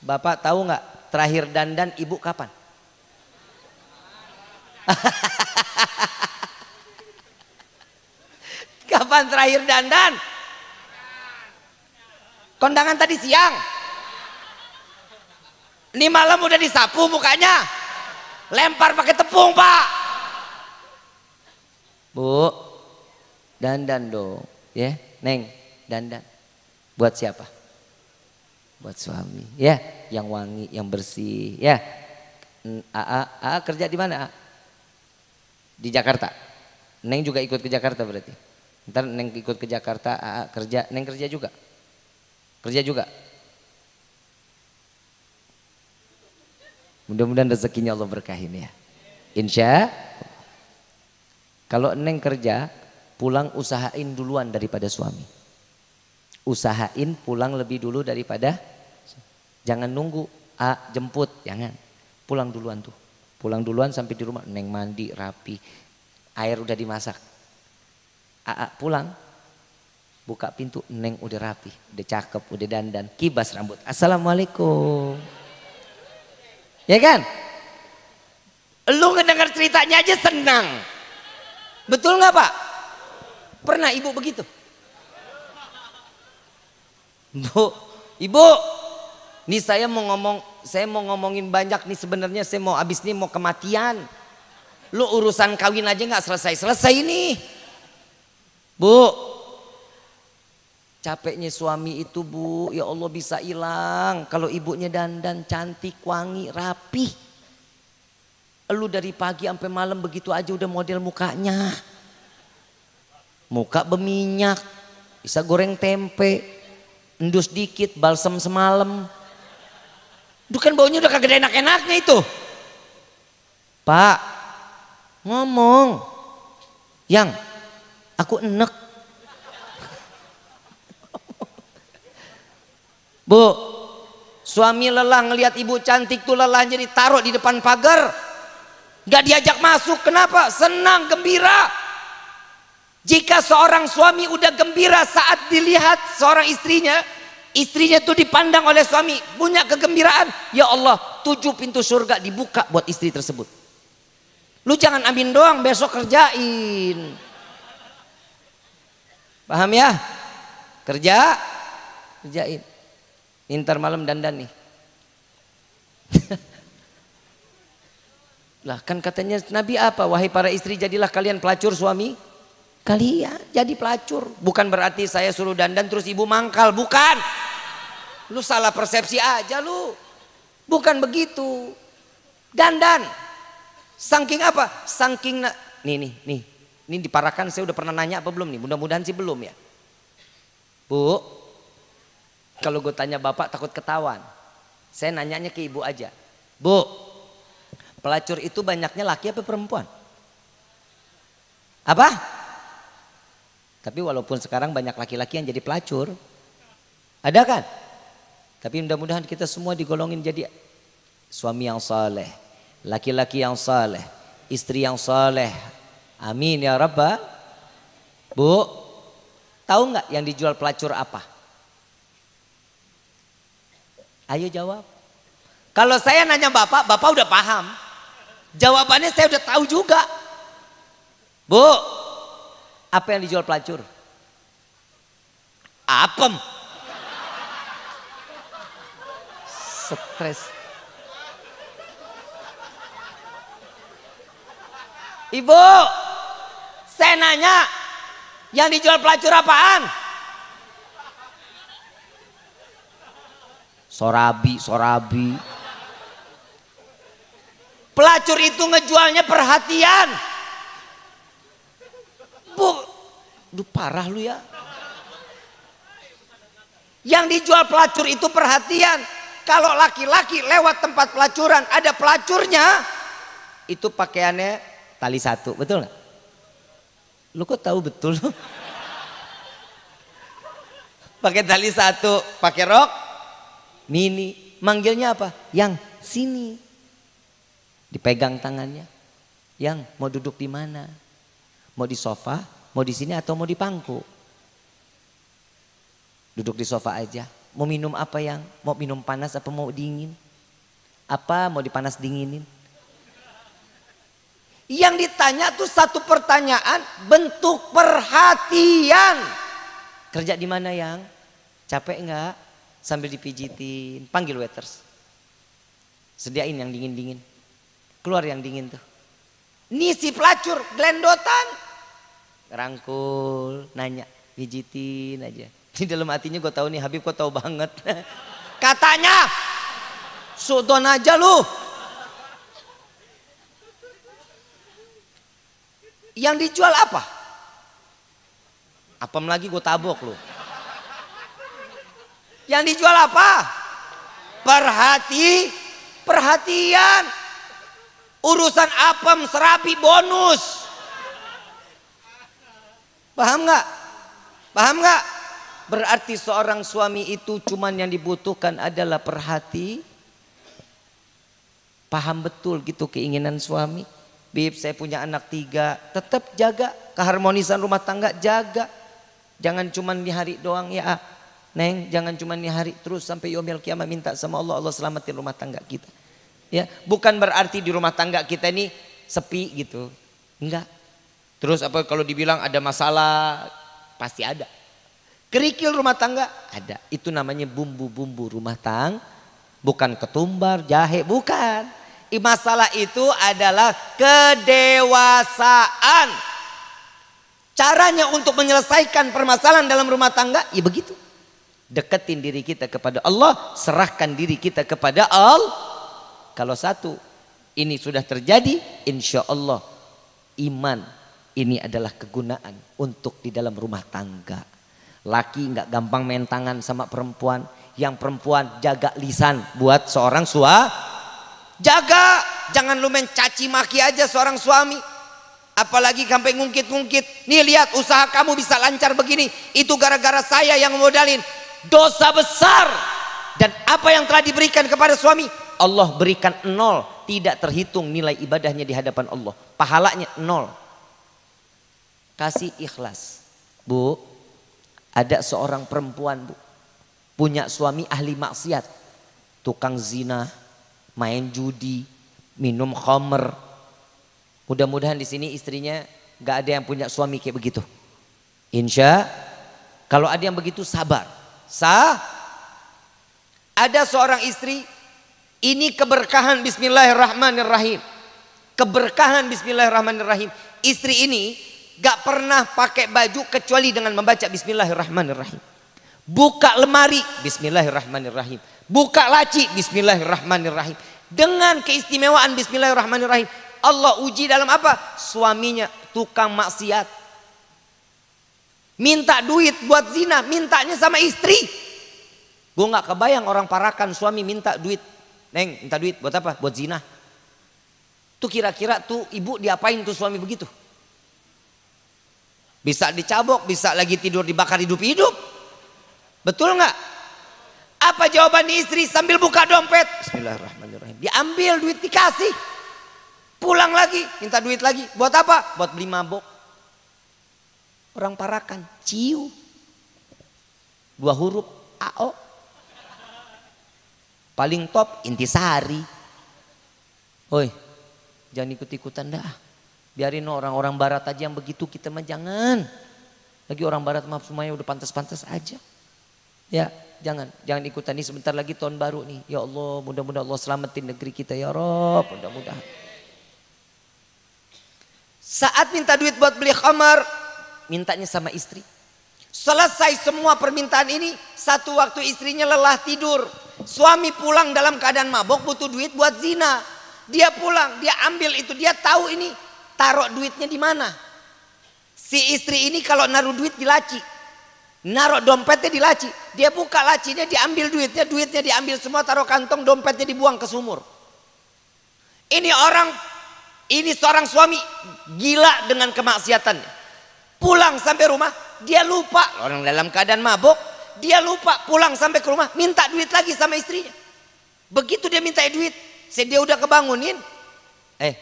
Bapak tahu nggak terakhir dandan ibu kapan? Kapan terakhir dandan? Kondangan tadi siang. Ini malam udah disapu mukanya. Lempar pakai tepung Pak. Bu, dandan dong. Ya, Neng, dandan. Buat siapa? Buat suami. Ya, yang wangi, yang bersih. Ya. Aa kerja di mana? Di Jakarta. Neng juga ikut ke Jakarta berarti. Ntar Neng ikut ke Jakarta, Aa kerja. Neng kerja juga. Kerja juga. Mudah-mudahan rezekinya Allah berkahin ya. Insya. Kalau Neng kerja, pulang usahain duluan daripada suami. Usahain pulang lebih dulu daripada. Jangan nunggu jemput, jangan. Pulang duluan tuh. Pulang duluan sampai di rumah Neng mandi rapi. Air udah dimasak. Pulang. Buka pintu, Neng udah rapi, udah cakep, udah dandan, kibas rambut. Assalamualaikum. Ya kan? Lu ngedengar ceritanya aja senang. Betul nggak Pak? Pernah ibu begitu? Bu, ibu, nih saya mau ngomongin banyak nih sebenarnya, saya mau abis nih mau kematian. Lu urusan kawin aja nggak selesai nih. Bu, capeknya suami itu Bu, ya Allah bisa hilang kalau ibunya dandan cantik, wangi, rapi. Lu dari pagi sampai malam begitu aja udah model mukanya. Muka berminyak, bisa goreng tempe, endus dikit, balsem semalam. Itu kan baunya udah kagak enak-enaknya itu. Pak, ngomong. Yang, aku enek. Bu, suami lelah ngelihat ibu cantik tuh lelah jadi taruh di depan pagar. Gak diajak masuk, kenapa? Senang, gembira. Jika seorang suami udah gembira saat dilihat seorang istrinya tuh dipandang oleh suami, punya kegembiraan, ya Allah 7 pintu surga dibuka buat istri tersebut. Lu jangan amin doang, besok kerjain. Paham ya? Kerjain. Ntar malam dandan nih. Lah kan katanya Nabi apa? Wahai para istri, jadilah kalian pelacur suami kalian. Jadi pelacur. Bukan berarti saya suruh dandan terus ibu mangkal. Bukan. Lu salah persepsi aja lu. Bukan begitu. Dandan. Saking apa? Saking nih. Ini diparahkan, saya udah pernah nanya apa belum nih? Mudah-mudahan sih belum ya. Bu, kalau gue tanya bapak takut ketahuan. Saya nanyanya ke ibu aja. Bu, pelacur itu banyaknya laki apa perempuan? Apa? Tapi walaupun sekarang banyak laki-laki yang jadi pelacur. Ada kan? Tapi mudah-mudahan kita semua digolongin jadi suami yang saleh, laki-laki yang saleh, istri yang saleh. Amin ya Rabbal. Bu, tahu nggak yang dijual pelacur apa? Ayo jawab. Kalau saya nanya bapak, bapak udah paham. Jawabannya saya udah tahu juga. Bu, apa yang dijual pelacur? Apem. Stres. Ibu, saya nanya, yang dijual pelacur apaan? Sorabi. Pelacur itu ngejualnya perhatian. Bu, parah lu ya. Yang dijual pelacur itu perhatian. Kalau laki-laki lewat tempat pelacuran ada pelacurnya, itu pakaiannya tali satu, betul nggak? Lu kok tahu betul? Pakai tali satu, pakai rok mini, manggilnya apa? Yang sini, dipegang tangannya. Yang mau duduk di mana? Mau di sofa, mau di sini atau mau di pangku? Duduk di sofa aja. Mau minum apa yang? Mau minum panas apa mau dingin? Apa mau dipanas dinginin? Yang ditanya tuh satu pertanyaan, bentuk perhatian. Kerja di mana yang? Capek enggak? Sambil dipijitin, panggil waiters. Sediain yang dingin-dingin. Keluar yang dingin tuh. Nih si pelacur, gelendotan. Rangkul, nanya, pijitin aja. Di dalam hatinya gue tahu nih Habib kok tahu banget. Katanya, sudon aja lu. Yang dijual apa? Apem lagi gue tabok lu. Yang dijual apa? Perhatian. Urusan apem serabi bonus. Paham nggak? Berarti seorang suami itu cuman yang dibutuhkan adalah paham betul gitu keinginan suami. Bib, saya punya anak 3, tetap jaga keharmonisan rumah tangga, jaga. Jangan cuman di hari doang ya Neng, jangan cuman di hari, terus sampai yaumil kiamah minta sama Allah, Allah selamatin rumah tangga kita. Ya, bukan berarti di rumah tangga kita ini sepi gitu. Enggak. Terus apa kalau dibilang ada masalah, pasti ada. Kerikil rumah tangga ada. Itu namanya bumbu-bumbu rumah tangga, bukan ketumbar, jahe, bukan. Masalah itu adalah kedewasaan. Caranya untuk menyelesaikan permasalahan dalam rumah tangga, ya begitu. Deketin diri kita kepada Allah, serahkan diri kita kepada Allah. Kalau satu ini sudah terjadi, insya Allah iman ini adalah kegunaan untuk di dalam rumah tangga. Laki nggak gampang main tangan sama perempuan. Yang perempuan jaga lisan buat seorang suami. Jaga, jangan lu mencaci maki aja seorang suami. Apalagi sampai ngungkit-ngungkit. Nih lihat usaha kamu bisa lancar begini. Itu gara-gara saya yang modalin. Dosa besar. Dan apa yang telah diberikan kepada suami, Allah berikan 0. Tidak terhitung nilai ibadahnya di hadapan Allah. Pahalanya 0. Kasih ikhlas. Bu, ada seorang perempuan bu, punya suami ahli maksiat, tukang zina, main judi, minum khamr. Mudah-mudahan di sini istrinya gak ada yang punya suami kayak begitu. Insya, kalau ada yang begitu sabar. Ada seorang istri, ini keberkahan bismillahirrahmanirrahim. Keberkahan bismillahirrahmanirrahim. Istri ini gak pernah pakai baju kecuali dengan membaca bismillahirrahmanirrahim. Buka lemari, bismillahirrahmanirrahim. Buka laci, bismillahirrahmanirrahim. Dengan keistimewaan bismillahirrahmanirrahim, Allah uji dalam apa? Suaminya tukang maksiat. Minta duit buat zina, mintanya sama istri. Gue gak kebayang orang Parakan suami minta duit. Neng, minta duit buat apa? Buat zina. Tuh kira-kira tuh ibu diapain tuh suami begitu? Bisa dicabok, bisa lagi tidur dibakar hidup-hidup. Betul nggak? Apa jawaban istri sambil buka dompet? Bismillahirrahmanirrahim. Diambil duit dikasih. Pulang lagi, minta duit lagi. Buat apa? Buat beli mabok. Orang Parakan, ciu. 2 huruf, AO. Paling top Intisari. Woi, jangan ikut-ikutan dah. Biarin orang-orang barat aja yang begitu, kita mah jangan. Lagi orang barat maaf semuanya udah pantas-pantas aja. Ya, jangan ikutan nih, sebentar lagi tahun baru nih. Ya Allah, mudah-mudahan Allah selamatin negeri kita ya Rob, mudah-mudahan. Saat minta duit buat beli khamar, mintanya sama istri. Selesai semua permintaan ini, satu waktu istrinya lelah tidur. Suami pulang dalam keadaan mabok, butuh duit buat zina. Dia pulang, dia ambil itu, dia tahu ini taruh duitnya di mana. Si istri ini kalau naruh duit di laci, naruh dompetnya di laci, dia buka lacinya, diambil duitnya diambil semua, taruh kantong, dompetnya dibuang ke sumur. Ini seorang suami gila dengan kemaksiatannya. Pulang sampai rumah, dia lupa, orang dalam keadaan mabuk, dia lupa pulang sampai ke rumah, minta duit lagi sama istrinya. Begitu dia minta duit, dia udah kebangunin.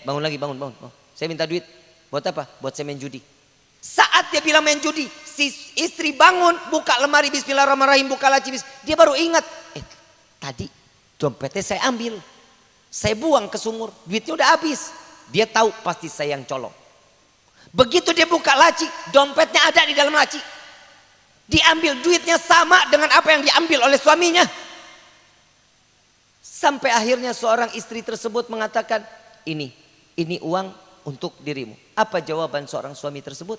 Bangun lagi, bangun. Saya minta duit, buat apa? Buat saya main judi. Saat dia bilang main judi, si istri bangun, buka lemari, bismillahirrahmanirrahim, buka laci, dia baru ingat, tadi dompetnya saya ambil, saya buang ke sumur, duitnya udah habis. Dia tahu pasti saya yang colong. Begitu dia buka laci, dompetnya ada di dalam laci. Diambil duitnya sama dengan apa yang diambil oleh suaminya. Sampai akhirnya seorang istri tersebut mengatakan, ini uang untuk dirimu. Apa jawaban seorang suami tersebut?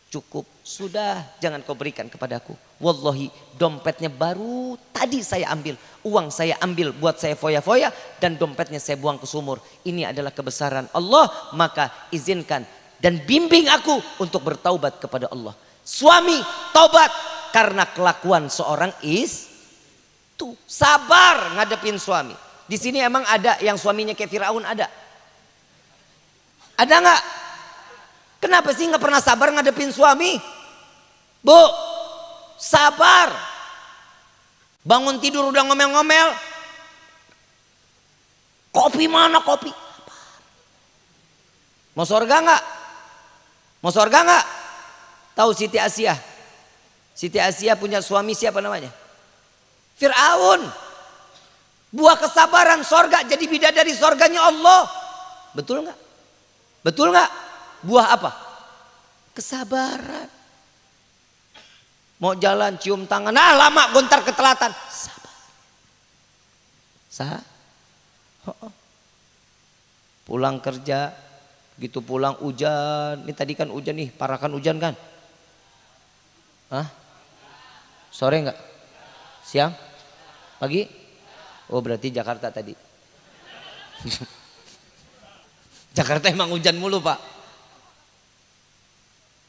Cukup, sudah, jangan kau berikan kepadaku. Wallahi, dompetnya baru tadi saya ambil. Uang saya ambil buat saya foya-foya, dan dompetnya saya buang ke sumur. Ini adalah kebesaran Allah, maka izinkan dan bimbing aku untuk bertaubat kepada Allah. Suami taubat karena kelakuan seorang itu. Sabar ngadepin suami. Di sini emang ada yang suaminya kayak Firaun, ada? Ada nggak? Kenapa sih nggak pernah sabar ngadepin suami? Bu, sabar. Bangun tidur udah ngomel-ngomel. Kopi mana kopi? Mau surga nggak? Mau surga nggak? Tahu Siti Asia? Siti Asia punya suami siapa namanya? Fir'aun. Buah kesabaran, surga jadi bidadari surganya Allah. Betul nggak? Betul nggak? Buah apa? Kesabaran. Mau jalan cium tangan, lama gontar ketelatan. Sabar. Pulang kerja, gitu pulang hujan. Ini tadi kan hujan nih, parakan hujan kan? Sore enggak? Siang? Pagi? Oh berarti Jakarta tadi. Jakarta emang hujan mulu Pak.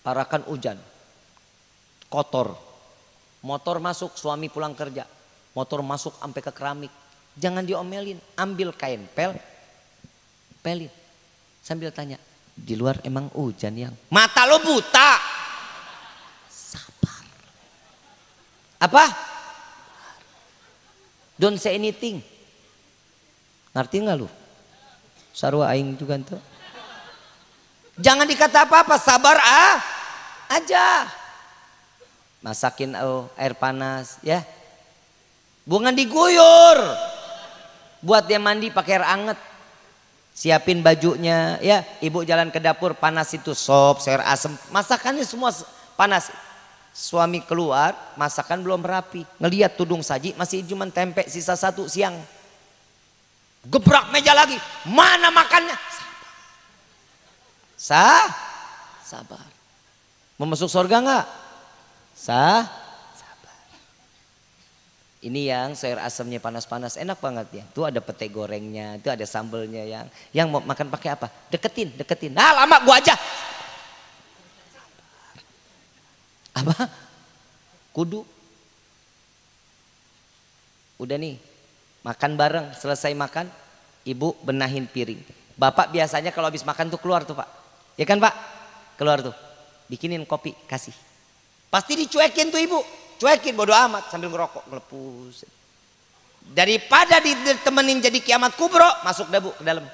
Parakan hujan. Kotor. Motor masuk, suami pulang kerja. Motor masuk sampai ke keramik. Jangan diomelin, ambil kain pelin. Sambil tanya, di luar emang hujan yang? Mata lo buta. Sabar. Apa? Don't say anything. Ngerti nggak lu? Sarwa aing juga tuh. Jangan dikata apa-apa, sabar aja. Masakin air panas ya. Bukan diguyur. Buat dia mandi pakai air anget. Siapin bajunya ya. Ibu jalan ke dapur, panas itu sop, sayur asem. Masakannya semua panas. Suami keluar, masakan belum rapi. Ngelihat tudung saji masih cuma tempe sisa satu siang. Gebrak meja lagi. Mana makannya? Sabar. Mau masuk surga nggak? Sabar. Ini yang sayur asamnya panas-panas, enak banget ya. Tuh ada pete gorengnya, tuh ada sambelnya yang mau makan pakai apa? Deketin. Nah lama gua aja. Apa? Kudu. Udah nih, makan bareng, selesai makan, ibu benahin piring. Bapak biasanya kalau habis makan tuh keluar tuh Pak. Ya kan Pak? Keluar tuh, bikinin kopi, kasih. Pasti dicuekin tuh ibu. Cuekin bodo amat sambil ngerokok, ngelepus. Daripada ditemenin jadi kiamat kubro, masuk debu ke dalam.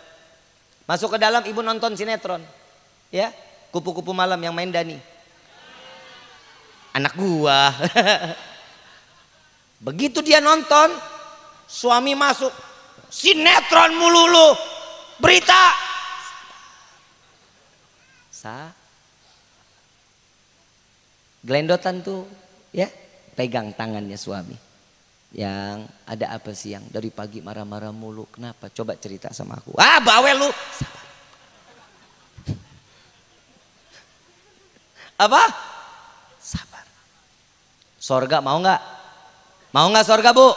Masuk ke dalam, ibu nonton sinetron. Ya, kupu-kupu malam yang main Dani. Anak gua. Begitu dia nonton, Suami masuk, sinetron mululu, berita. Gelendotan tuh ya, pegang tangannya suami. Yang ada apa sih yang dari pagi marah-marah mulu? Kenapa? Coba cerita sama aku. Ah, bawel lu. Sabar. Apa? Sabar. Sorga mau nggak? Mau nggak sorga, Bu?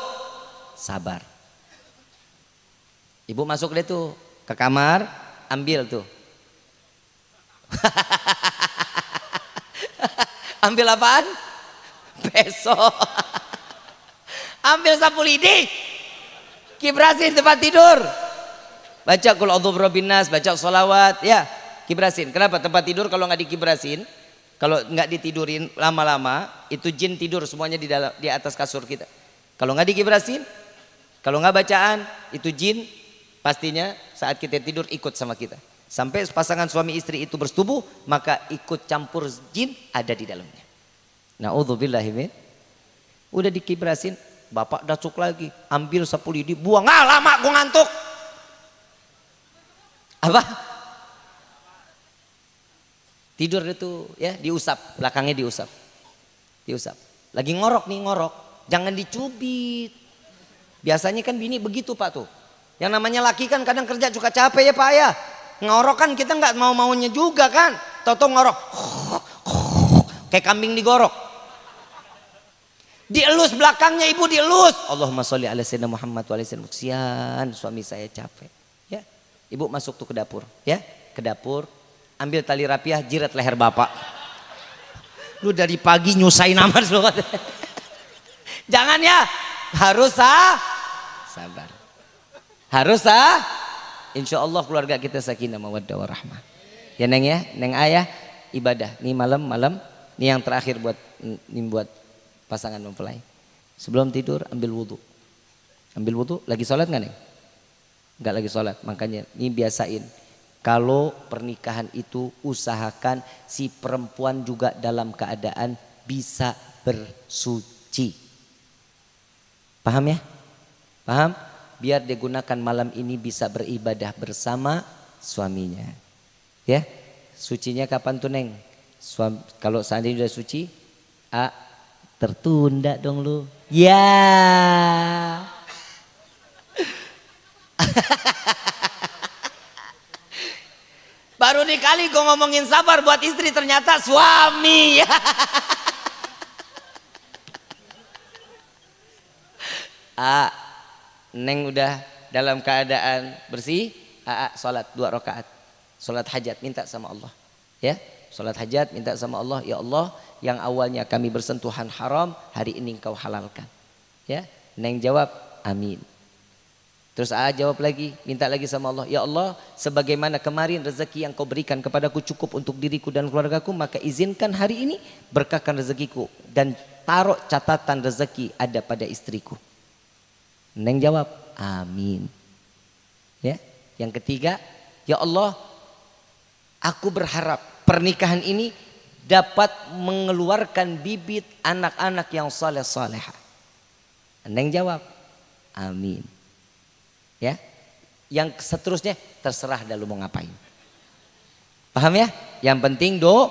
Sabar. Ibu masuk deh tuh ke kamar, ambil tuh. Ambil apaan? Besok. Ambil sapu lidi, kibrasin tempat tidur, baca qul a'udzu birabbin nas, baca sholawat ya, kibrasin. Kenapa tempat tidur kalau nggak dikibrasin, kalau nggak ditidurin lama-lama itu jin tidur semuanya di atas kasur kita. Kalau nggak dikibrasin, kalau nggak bacaan itu jin pastinya saat kita tidur ikut sama kita. Sampai pasangan suami istri itu bersetubuh maka ikut campur jin ada di dalamnya. Na'udzubillahi min. Udah dikibrasin, bapak dacuk lagi, ambil sapu lidi, buang. Ah, lama gua ngantuk. Apa? Tidur itu ya, diusap, belakangnya diusap. Diusap. Lagi ngorok nih, ngorok. Jangan dicubit. Biasanya kan bini begitu, Pak tuh. Yang namanya laki kan kadang kerja juga capek ya, Pak ya. Ngorok kan kita nggak mau-maunya juga kan. Toto ngorok. Kayak kambing digorok. Dielus belakangnya, ibu dielus. Allahumma sholli ala sayyidina Muhammad wa ala sayyidina Muhammad. Suami saya capek. Ya. Ibu masuk tuh ke dapur, ya. Ke dapur, ambil tali rapiah, jirat leher bapak. Lu dari pagi nyusahin amat lu. Jangan ya. Harus sabar. Harus insya Allah keluarga kita sakinah mawaddah warahmah. Ya Neng ya, Neng ayah ibadah. Nih malam-malam, nih yang terakhir buat pasangan mempelai. Sebelum tidur ambil wudhu. Ambil wudhu, lagi sholat nggak Neng? Nggak lagi sholat, makanya ini biasain. Kalau pernikahan itu usahakan si perempuan juga dalam keadaan bisa bersuci. Paham ya? Paham? Biar dia gunakan malam ini bisa beribadah bersama suaminya. Ya, sucinya kapan tuh Neng? Kalau seandainya sudah suci, tertunda dong lu. Ya. Baru dikali gue ngomongin sabar buat istri, ternyata suami. Neng udah dalam keadaan bersih, sholat 2 rakaat, sholat hajat, minta sama Allah, ya, sholat hajat, minta sama Allah, ya Allah, yang awalnya kami bersentuhan haram, hari ini Engkau halalkan, ya. Neng jawab, amin. Terus jawab lagi, minta lagi sama Allah, ya Allah, sebagaimana kemarin rezeki yang Kau berikan kepadaku cukup untuk diriku dan keluargaku, maka izinkan hari ini berkahkan rezekiku dan taruh catatan rezeki ada pada istriku. Neng jawab, amin. Ya, yang ketiga, ya Allah, aku berharap pernikahan ini dapat mengeluarkan bibit anak-anak yang saleh-salehah. Neng jawab, amin. Ya, yang seterusnya terserah dah lu mau ngapain. Paham ya? Yang penting doa.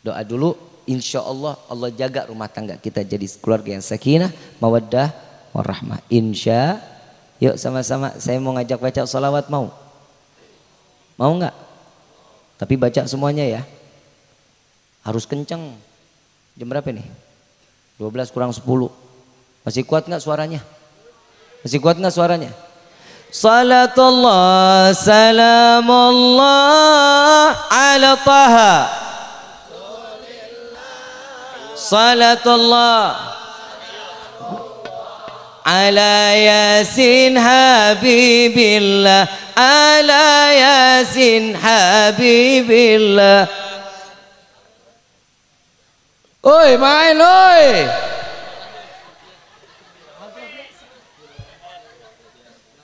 Doa dulu, insya Allah Allah jaga rumah tangga kita jadi keluarga yang sakinah, mawaddah warahmah. Insya. Yuk sama-sama, saya mau ngajak baca sholawat, mau? Mau nggak? Tapi baca semuanya ya. Harus kenceng. Jam berapa nih? 12 kurang 10. Masih kuat nggak suaranya? Masih kuat nggak suaranya? Salatullah salamullah ala taha. Salatullah ala yasin habibillah, ala yasin habibillah. Oi main oi.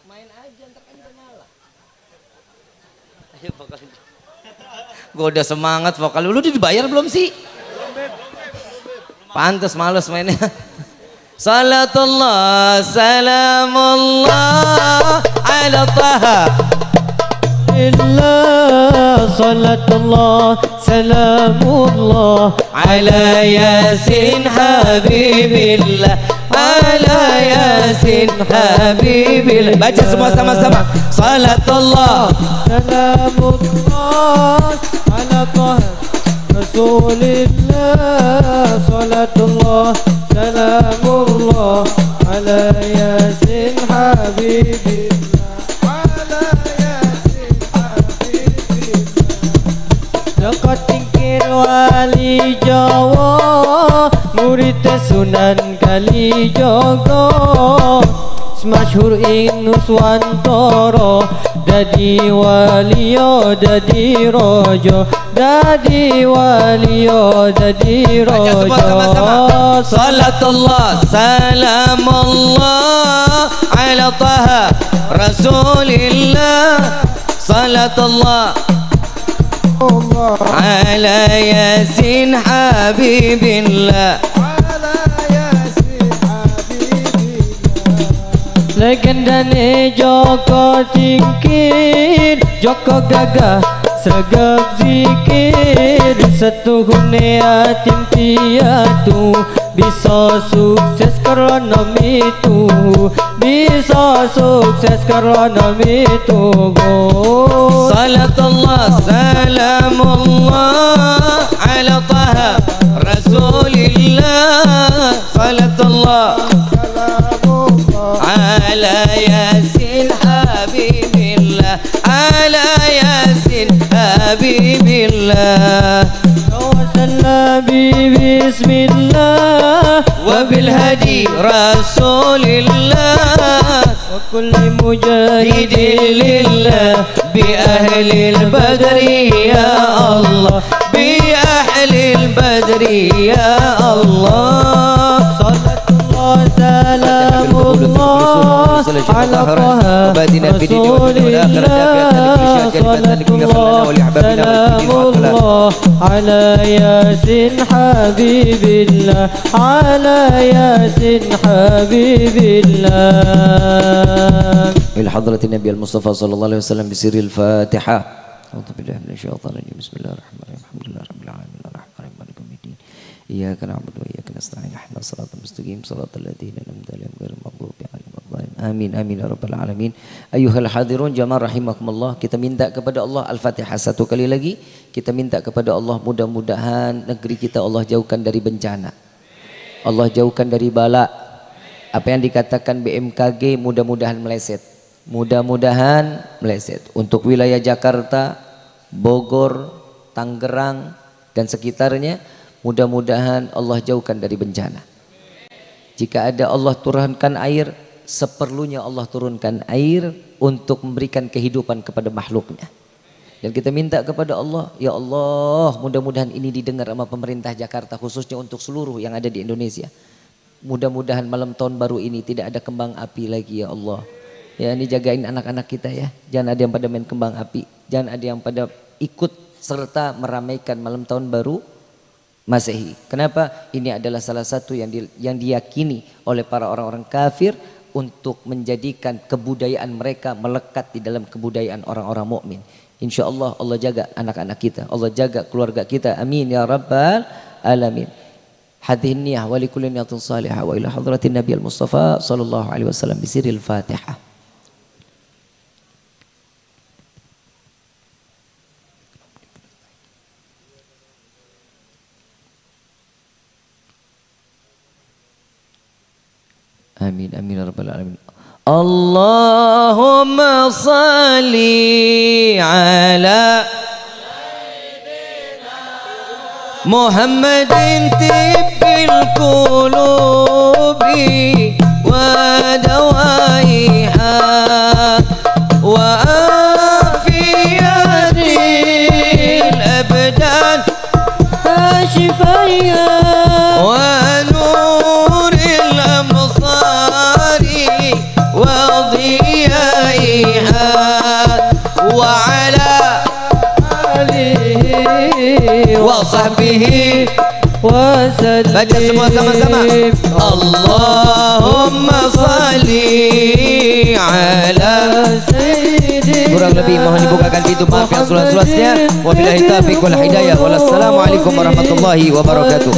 Main aja ntar kan malah. Ayo vokal. Gue udah semangat vokal. Lu dibayar belum sih? Pantes males mainnya. Salatullah salamullah ala taha Salatullah salamullah ala yasin habibillah ala yasin habibillah. Baca semua sama-sama. Salatullah salamullah ala taha Rasulillah. Salatullah salamullah ala yasin habibillah ala yasin habibillah. Dekat tingkir wali Jawa, murid Sunan Kalijaga, masyhur ing Nuswantara, dadi waliyo dadi raja, dadi waliyo dadi raja. Semua sama-sama. Salatullah salamullah ala taha Rasulillah. Salatullah ala yasin habibillah. Legendane Joko Tingkir, Joko gagah sergap zikir, setuhune atim piatu, bisa sukses karena mitu, bisa sukses karena mitu. Salatullah salamullah ala taha Rasulillah. Salatullah ala yasin habibillah ala yasin habibillah. Nabi bismillah wa bil hadi rasulillah wa kulli mujahidin lillah bi ahli al badri ya Allah bi ahli al badri ya Allah. Salatullah salamullah ala taha Rasulillah. Salatullah salamullah ala yasin habibillah ala yasin habibillah. إلى حضرة النبي المصطفى صلى الله عليه وسلم بسر الفاتحة. أعوذ بالله من الشيطان الرجيم. بسم الله الرحمن الرحيم. الحمد لله رب العالمين الرحمن الرحيم مالك يوم الدين إياك نعبد وإياك نستعين اهدنا الصراط المستقيم صراط الذين أنعمت عليهم غير المغضوب عليهم ولا الضالين. Amin amin ya rabbal alamin. Ayyuhal hadirun jamaah rahimakumullah, kita minta kepada Allah Al-Fatihah satu kali lagi. Kita minta kepada Allah mudah-mudahan negeri kita Allah jauhkan dari bencana. Allah jauhkan dari bala. Apa yang dikatakan BMKG mudah-mudahan meleset. Mudah-mudahan meleset. Untuk wilayah Jakarta, Bogor, Tangerang dan sekitarnya, mudah-mudahan Allah jauhkan dari bencana. Jika ada Allah turunkan air, seperlunya Allah turunkan air untuk memberikan kehidupan kepada makhluknya. Dan kita minta kepada Allah, ya Allah, mudah-mudahan ini didengar sama pemerintah Jakarta, khususnya untuk seluruh yang ada di Indonesia. Mudah-mudahan malam tahun baru ini tidak ada kembang api lagi ya Allah. Ya, ini jagain anak-anak kita ya. Jangan ada yang pada main kembang api. Jangan ada yang pada ikut serta meramaikan malam tahun baru Masehi. Kenapa? Ini adalah salah satu yang diyakini oleh para orang-orang kafir untuk menjadikan kebudayaan mereka melekat di dalam kebudayaan orang-orang mukmin. Insya Allah Allah jaga anak-anak kita, Allah jaga keluarga kita. Amin ya rabbal alamin. Hadhihi niyah wa likulli niyatin salihah wa ila hadratin Nabi al-Mustafa sallallahu alaihi wasallam bisiril Fatihah. Amin amin ya rabbal alamin. Allahumma salli ala Muhammadin tibbil qulubi wa dawaiha wa afiyatil abdan shifaiha wa nuril amsari wa ضيائها وعلى آله وصحبه وسلم. Baca semua sama-sama. Allahumma salli ala Sayyidina. Kurang lebih mohon dibukakan pintu maaf yang seluas-luasnya. Wabillahi taufiq wal hidayah. Wassalamualaikum warahmatullahi wabarakatuh.